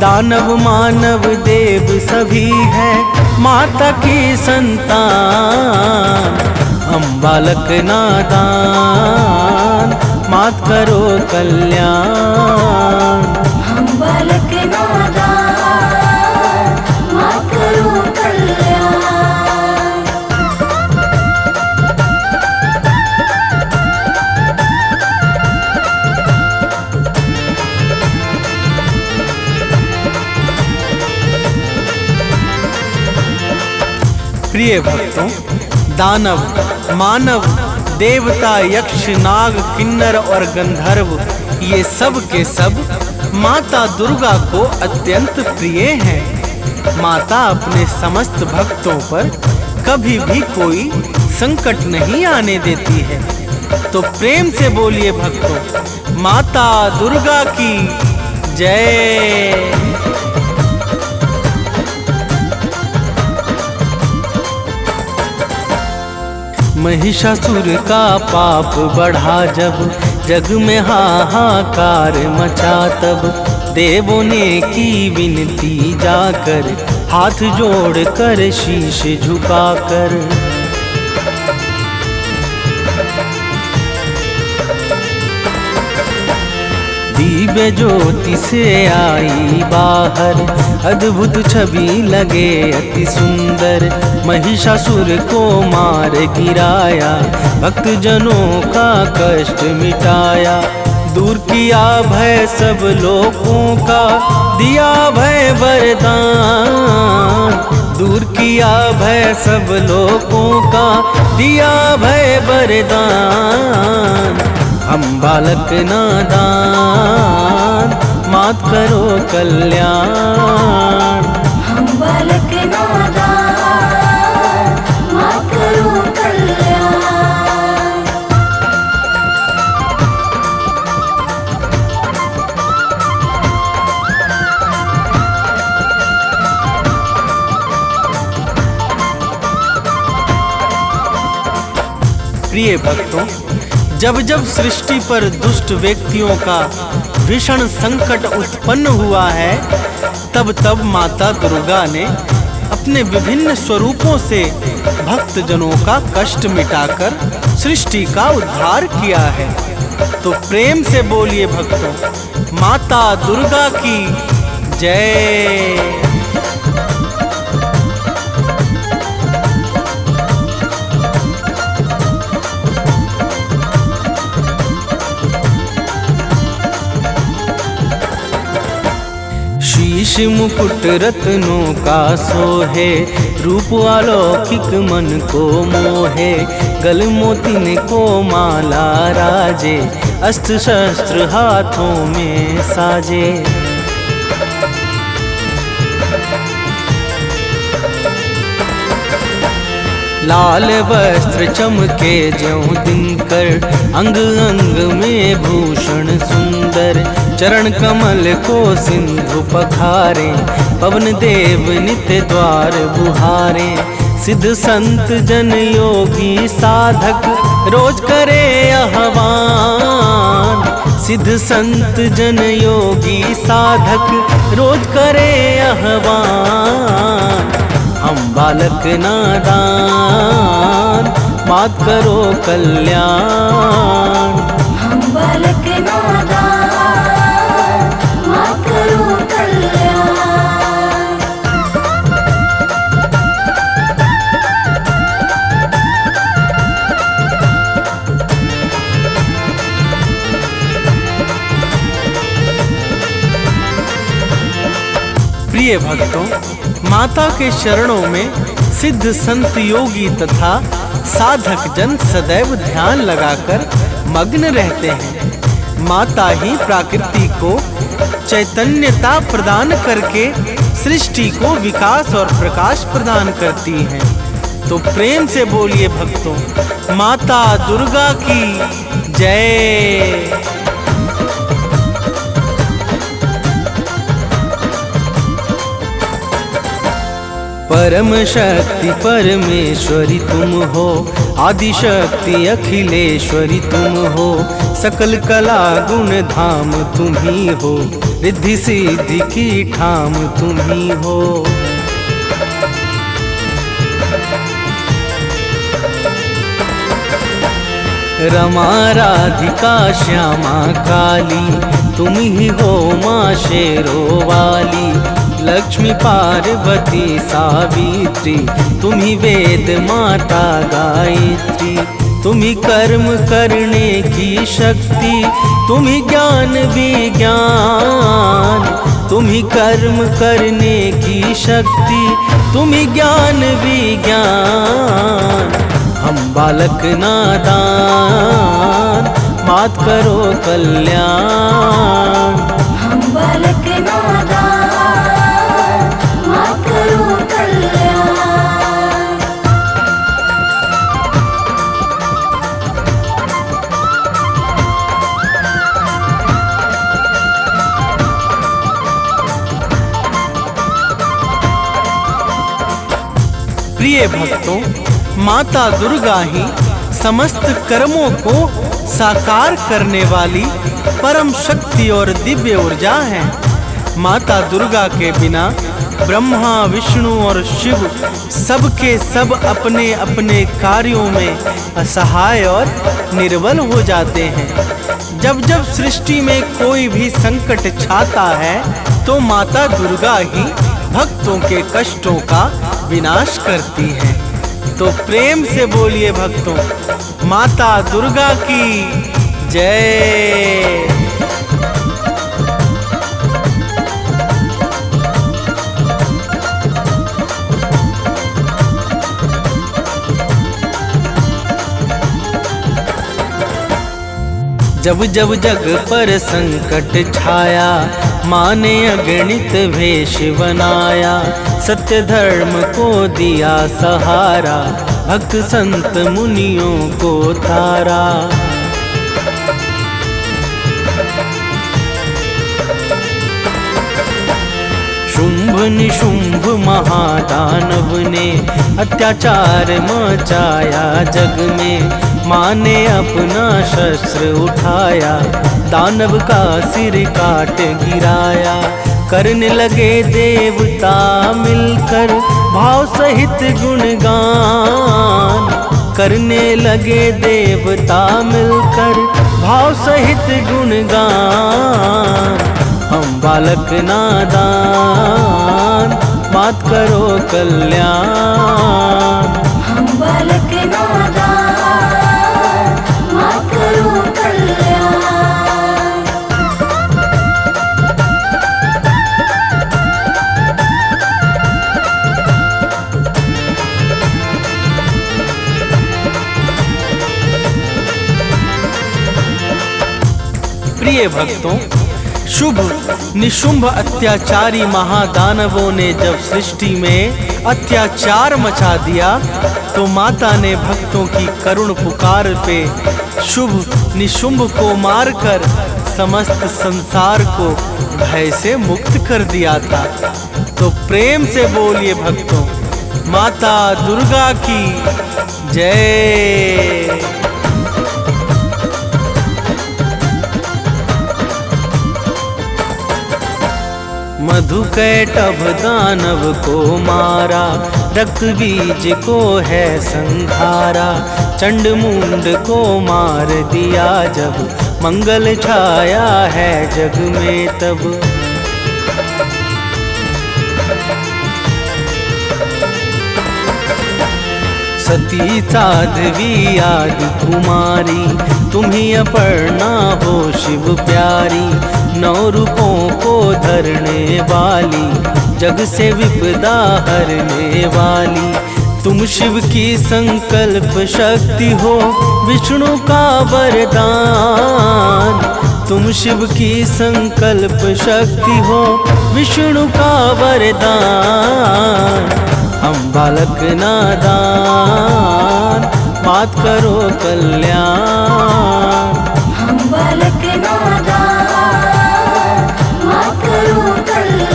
S4: दानव मानव देव सभी है माता की संतान। हम बालक नादान, मात करो कल्याण।
S2: हम बालक नादान, मात करो कल्याण।
S4: प्रिय भक्तों, दानव मानव देवता यक्ष नाग किन्नर और गंधर्व ये सब के सब माता दुर्गा को अत्यंत प्रिय हैं। माता अपने समस्त भक्तों पर कभी भी कोई संकट नहीं आने देती है। तो प्रेम से बोलिए भक्तों, माता दुर्गा की जय। महिषासुर का पाप बढ़ा जब जग में हाहाकार मचा, तब देवों ने की विनती जाकर हाथ जोड़कर शीश झुकाकर। दिव्य ज्योति से आई बाहर, अद्भुत छवि लगे अति सुंदर। महिषासुर को मार गिराया, भक्त जनों का कष्ट मिटाया। दूर किया भय सब लोगों का, दिया भय वरदान। दूर किया भय सब लोगों का, दिया भय वरदान। हम बालक नादान, मात करो कल्याण।
S2: हम बालक नादान, मात करो कल्याण।
S4: प्रिय भक्तों, जब जब सृष्टि पर दुष्ट व्यक्तियों का भीषण संकट उत्पन्न हुआ है, तब तब माता दुर्गा ने अपने विभिन्न स्वरूपों से भक्त जनों का कष्ट मिटाकर सृष्टि का उद्धार किया है। तो प्रेम से बोलिए भक्तों, माता दुर्गा की जय। शीश मुकुट रत्नों का सोहे, रूप अलौकिक मन को मोहे। गल मोतिन को माला राजे, अस्त्र शस्त्र हाथों में साजे। लाल वस्त्र चमके ज्यों दिनकर, अंग अंग में भूषण सुंदर। चरण कमल को सिंधु पखारे, पवन देव नित्य द्वार बुहारे। सिद्ध संत जन योगी साधक, रोज करे आह्वान। सिद्ध संत जन योगी साधक, रोज करे आह्वान। हम बालक नादान, मात करो कल्याण।
S2: हम बालक नादान, मात करो कल्याण।
S4: प्रिय भक्तों, माता के चरणों में सिद्ध संत योगी तथा साधक जन सदैव ध्यान लगाकर मग्न रहते हैं। माता ही प्रकृति को चैतन्यता प्रदान करके सृष्टि को विकास और प्रकाश प्रदान करती हैं। तो प्रेम से बोलिए भक्तों, माता दुर्गा की जय। परम शक्ति परमेश्वरी तुम हो, आदि शक्ति अखिलेश्वरी तुम हो। सकल कला गुण धाम तुम ही हो, रिद्धि सिद्धि की ठाम तुम ही हो। रमा राधिका श्यामा काली, तुम ही हो माँ शेरों वाली। लक्ष्मी पार्वती सावित्री, तुम ही वेद माता गायत्री। तुम ही कर्म करने की शक्ति, तुम ही ज्ञान विज्ञान। तुम ही कर्म करने की शक्ति, तुम ही ज्ञान विज्ञान। हम बालक नादान, मात करो कल्याण।
S2: हम बालक नादान, मात करो कल्याण।
S4: प्रिय भक्तों, माता दुर्गा ही समस्त कर्मों को साकार करने वाली परम शक्ति और दिव्य ऊर्जा है। माता दुर्गा के बिना ब्रह्मा विष्णु और शिव सबके सब अपने अपने कार्यों में असहाय और निर्बल हो जाते हैं। जब जब सृष्टि में कोई भी संकट छाता है तो माता दुर्गा ही भक्तों के कष्टों का विनाश करती है। तो प्रेम से बोलिए भक्तों, माता दुर्गा की जय। जब जब जग पर संकट छाया, माँ ने अगणित वेश बनाया। सत्य धर्म को दिया सहारा, भक्त संत मुनियों को तारा। शुंभ निशुंभ महादानव ने अत्याचार मचाया जग में। माँ ने अपना शस्त्र उठाया, दानव का सिर काट गिराया। करने लगे देवता मिलकर भाव सहित गुणगान। करने लगे देवता मिलकर भाव सहित गुणगान। हम बालक नादान, मात करो कल्याण।
S2: हम बालक नादान, मात करो कल्याण।
S4: प्रिय भक्तों, शुभ निशुंभ अत्याचारी महादानवों ने जब सृष्टि में अत्याचार मचा दिया तो माता ने भक्तों की करुण पुकार पे शुभ निशुंभ को मारकर समस्त संसार को भय से मुक्त कर दिया था। तो प्रेम से बोलिए भक्तों, माता दुर्गा की जय। मधुकैटभ दानव को मारा, रक्त बीज को है संहारा। चंड मुंड को मार दिया जब, मंगल छाया है जग में तब। सती साध्वी आदि कुमारी, तुम्ही अपर्णा हो शिव प्यारी। 9 रूपों को धरने वाली, जग से विपदा हरने वाली। तुम शिव की संकल्प शक्ति हो, विष्णु का वरदान। तुम शिव की संकल्प शक्ति हो, विष्णु का वरदान। हम बालक नादान, मात करो कल्याण।
S2: हम बालक नादान, मात करो कल्याण।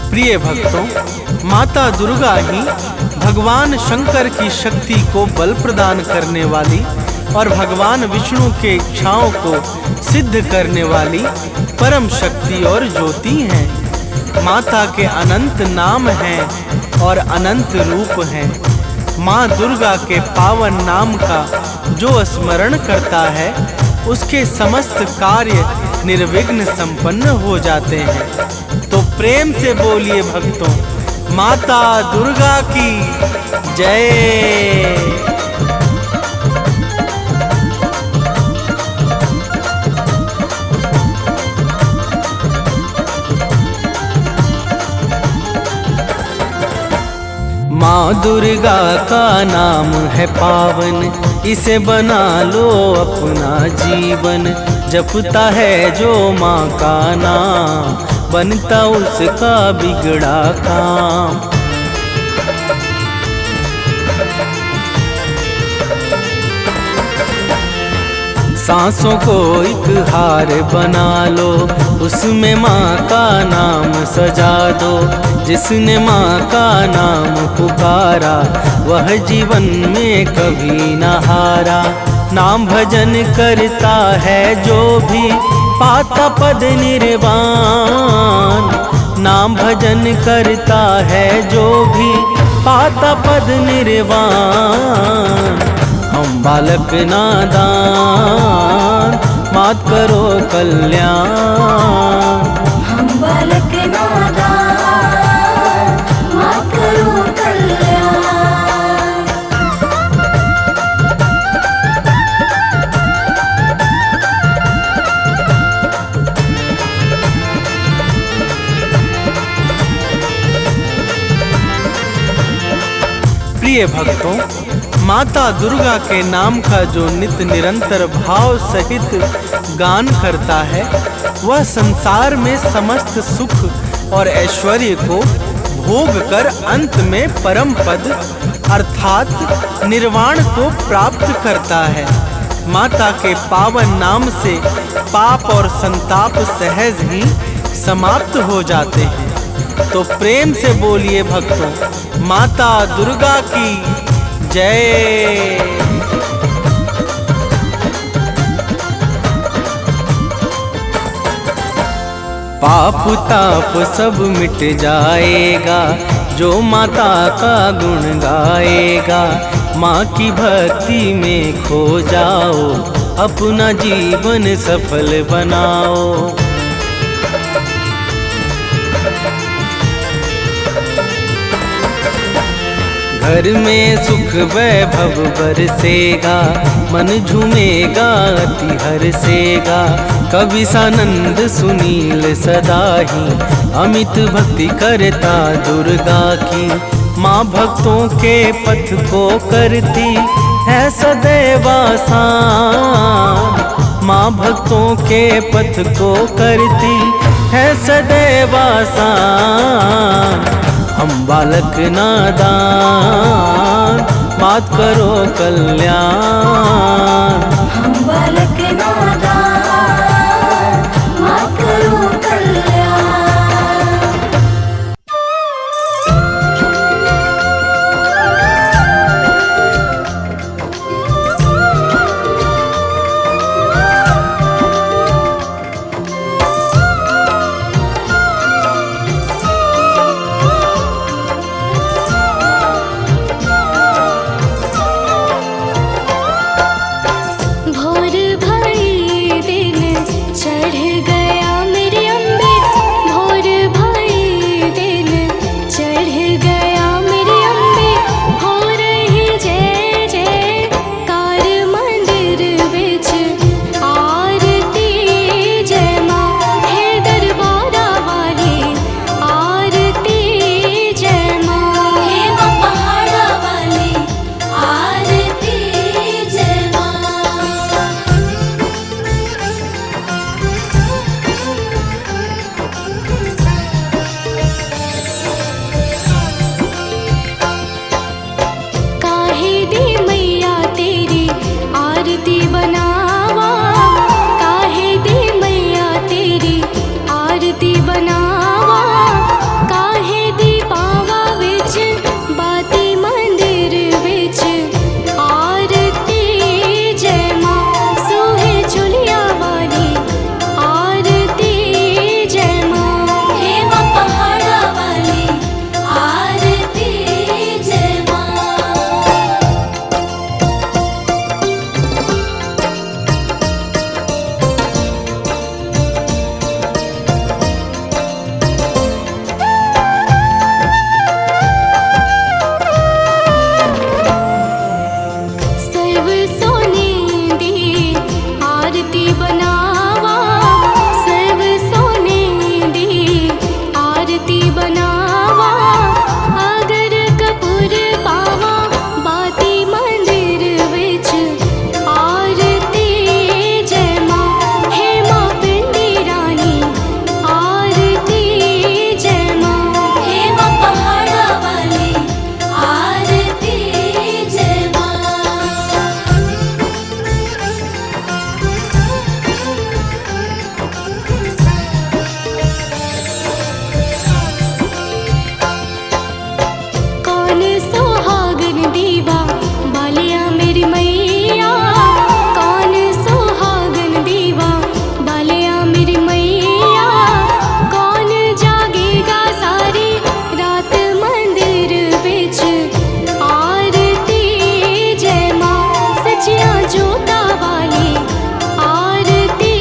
S4: प्रिय भक्तों, माता दुर्गा ही भगवान शंकर की शक्ति को बल प्रदान करने वाली और भगवान विष्णु के इच्छाओं को सिद्ध करने वाली परम शक्ति और ज्योति हैं। माता के अनंत नाम हैं और अनंत रूप हैं। माँ दुर्गा के पावन नाम का जो स्मरण करता है, उसके समस्त कार्य निर्विघ्न संपन्न हो जाते हैं। तो प्रेम से बोलिए भक्तों, माता दुर्गा की जय। माँ दुर्गा का नाम है पावन, इसे बना लो अपना जीवन। जपता है जो माँ का नाम, बनता उसका बिगड़ा काम। सांसों को एक हार बना लो, उसमें माँ का नाम सजा दो। जिसने माँ का नाम पुकारा, वह जीवन में कभी न हारा। नाम भजन करता है जो भी, पाता पद निर्वाण। नाम भजन करता है जो भी, पाता पद निर्वाण। हम बालक नादान, मात करो कल्याण।
S2: हम बालक नादान, मात करो कल्याण।
S4: प्रिय भक्तों, माता दुर्गा के नाम का जो नित्य निरंतर भाव सहित गान करता है, वह संसार में समस्त सुख और ऐश्वर्य को भोग कर अंत में परम पद अर्थात निर्वाण को प्राप्त करता है। माता के पावन नाम से पाप और संताप सहज ही समाप्त हो जाते हैं। तो प्रेम से बोलिए भक्तों, माता दुर्गा की जय। पाप ताप सब मिट जाएगा, जो माता का गुण गाएगा। माँ की भक्ति में खो जाओ, अपना जीवन सफल बनाओ। घर में सुख वैभव बरसेगा, मन झूमेगा अति हर्षेगा। कवि सानंद सुनील सदा ही अमित भक्ति करता दुर्गा की। माँ भक्तों के पथ को करती है सदैव आसान, माँ भक्तों के पथ को करती है सदैव आसान। हम बालक नादान मात करो कल्याण।
S2: हम बालक नादान मात करो कल्याण।
S1: भोर भई दिन चढ़ गया मेरी अम्बे, भोर भई दिन चढ़ गया मेरी अम्बे। हो रही जय जयकार मंदिर विच आरती जय माँ। हे दरबारा वाली आरती जय माँ।
S2: हे माँ पहाड़ा वाली आरती जय माँ।
S1: काहे दी मैया तेरी आरती बनावा, काहे दी मैया तेरी आरती बनावा। काहे दी पावा विच बाती मंदिर विच आरती जय माँ। सोहे चुलिया वाली आरती जय माँ।
S2: हे माँ पहाड़ा वाली आरती जय माँ।
S1: सर्व सोने दी आरती बनावा, सर्व सोने दी आरती बनावा। अगर कपूर पावा बाती मंदिर विच आरती जय माँ। हे माँ पिंडी रानी आरती जय माँ।
S2: हे माँ पहाड़ा वाली आरती जय माँ।
S1: कौन सुहागन दीवा बालिया मेरी मैया, कौन सुहागन दीवा बालिया मेरी मैया। कौन जागेगा सारी रात मंदिर विच आरती जय माँ। सचिया जोता वाली आरती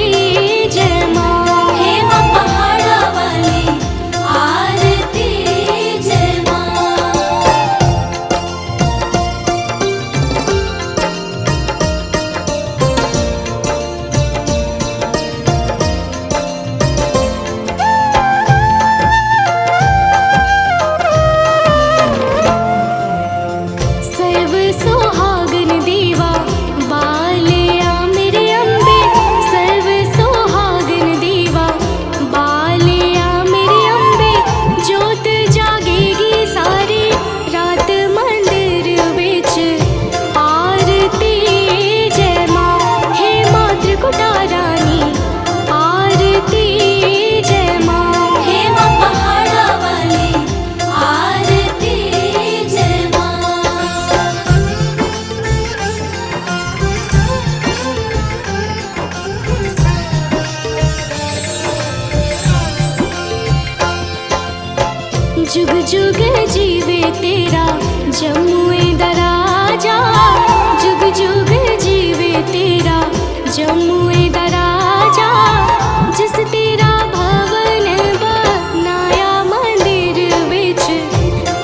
S1: जय माँ।
S2: हे माँ पहाड़ा वाली आरती जय माँ।
S1: सर्व सुहागन दीवा बालिया मेरे अम्बे, सर्व सुहागन दीवा बालिया मेरे अम्बे। जोत जागेगी सारी रात मंदिर विच आरती जय माँ। हे माँ त्रिकुटा रानी आरती जय माँ।
S2: हे माँ पहाड़ा वाली आरती जय माँ।
S1: जुग जुग जीवे तेरा जमुए दराजा, जुग जुग जीवे तेरा जमुए दराजा। जिस तेरा भवन बनाया मंदिर विच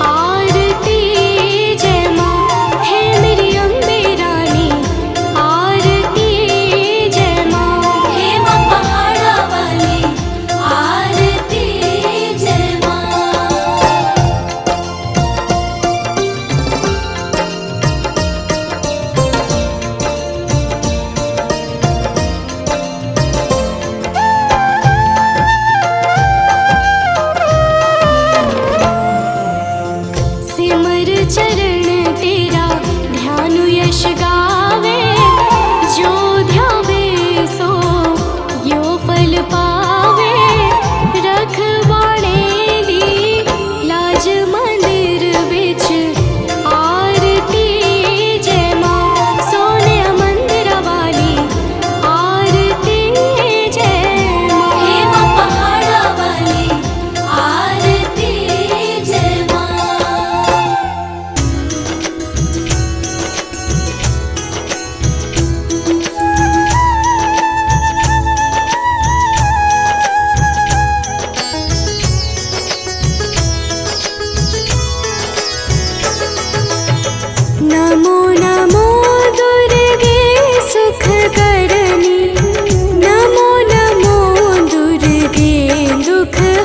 S1: आरती जय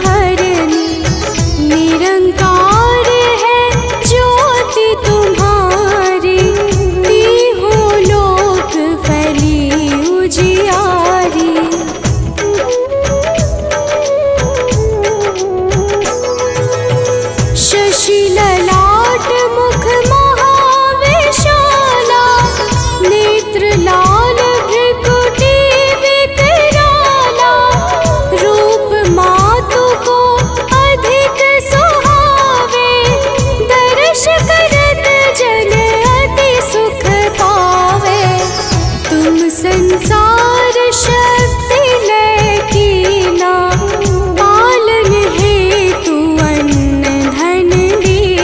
S1: हरनी। निरंकार है ज्योति तुम्हारी, तीहों लोक फैली उजियारी। शशि ललाट मुख महाविशाला, नेत्र लाल भृकुटी विकराला। रूप मातु को अधिक सुहावे, दर्श करत जन अति सुख पावे। तुम संसार शक्ति लय कीना, पालन हेतु अन्न धन दीना।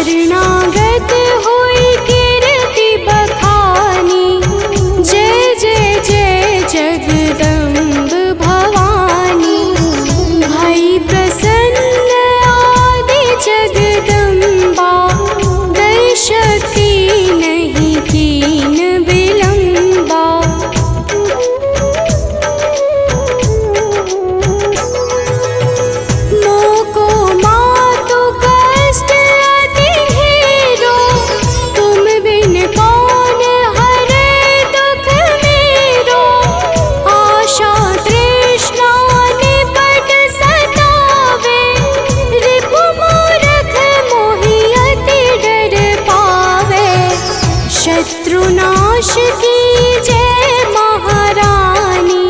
S1: शरणागत होई कीर्ति बखानी, जय जय जय जगदम्ब भवानी। भई प्रसन्न आदि जगदम्बा, दई शक्ति नहीं कीन विलम्बा। मोको मातु कष्ट अति ढेरो, तुम बिन कौन हरे दुख मेरो। आशा तृष्णा निपट सतावे, रिपु मूरख मोहि अति डर पावे। शत्रुनाश की जय महारानी,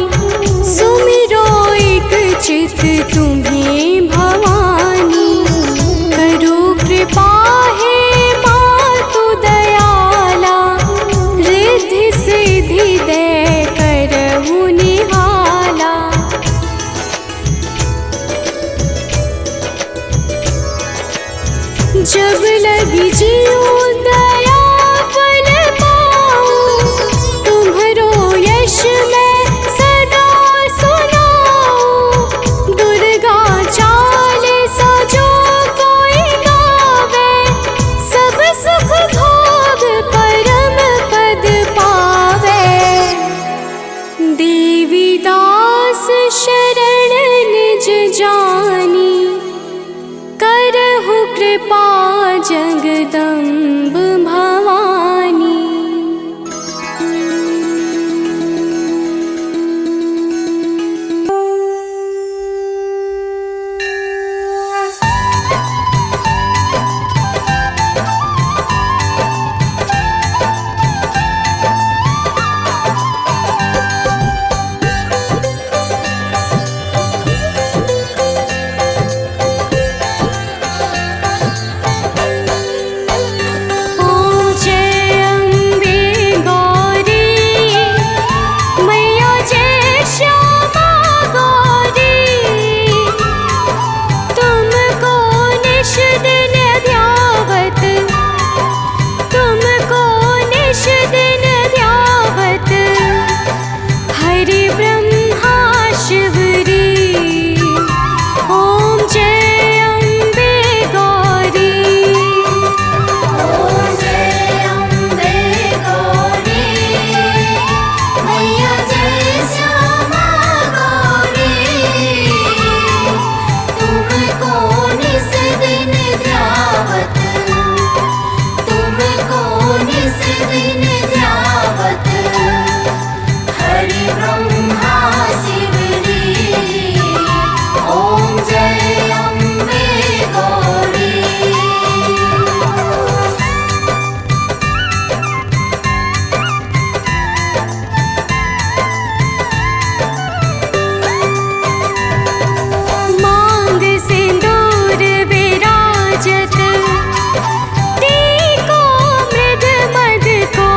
S1: सुमिरो एक चित तुम्हें भवानी। करो कृपा हे मातु दयाला, रिद्धि सिद्धि दे करहु निहाला। जब लगी जीव दया फल पाऊं, तुम्हरो यश मैं सदा सुनाऊं। दुर्गा चालीसा जो कोई गावे, सब सुख भोग परम पद पावे। देवी दास शरण निज जानी, करहु कृपा जगदम्ब भवानी। ओम जय अम्बे गौरी, मैया जय श्यामा गौरी। तुमको निश दिन ध्यावत, तुमको निश दिन ध्यावत, हरि ब्रह्मा शिवरी। ओम जय अम्बे गौरी।
S2: ओम जय अम्बे गौरी, मैया जय श्यामा गौरी। तुमको निस दिन ध्यावत, तुमको निस दिन ध्यावत, हरि ब्रह्मा शिवरी। ओम जय अम्बे गौरी।
S1: मांग सिंदूर विराजत, टीको मृग मद को।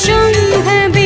S1: शुंभ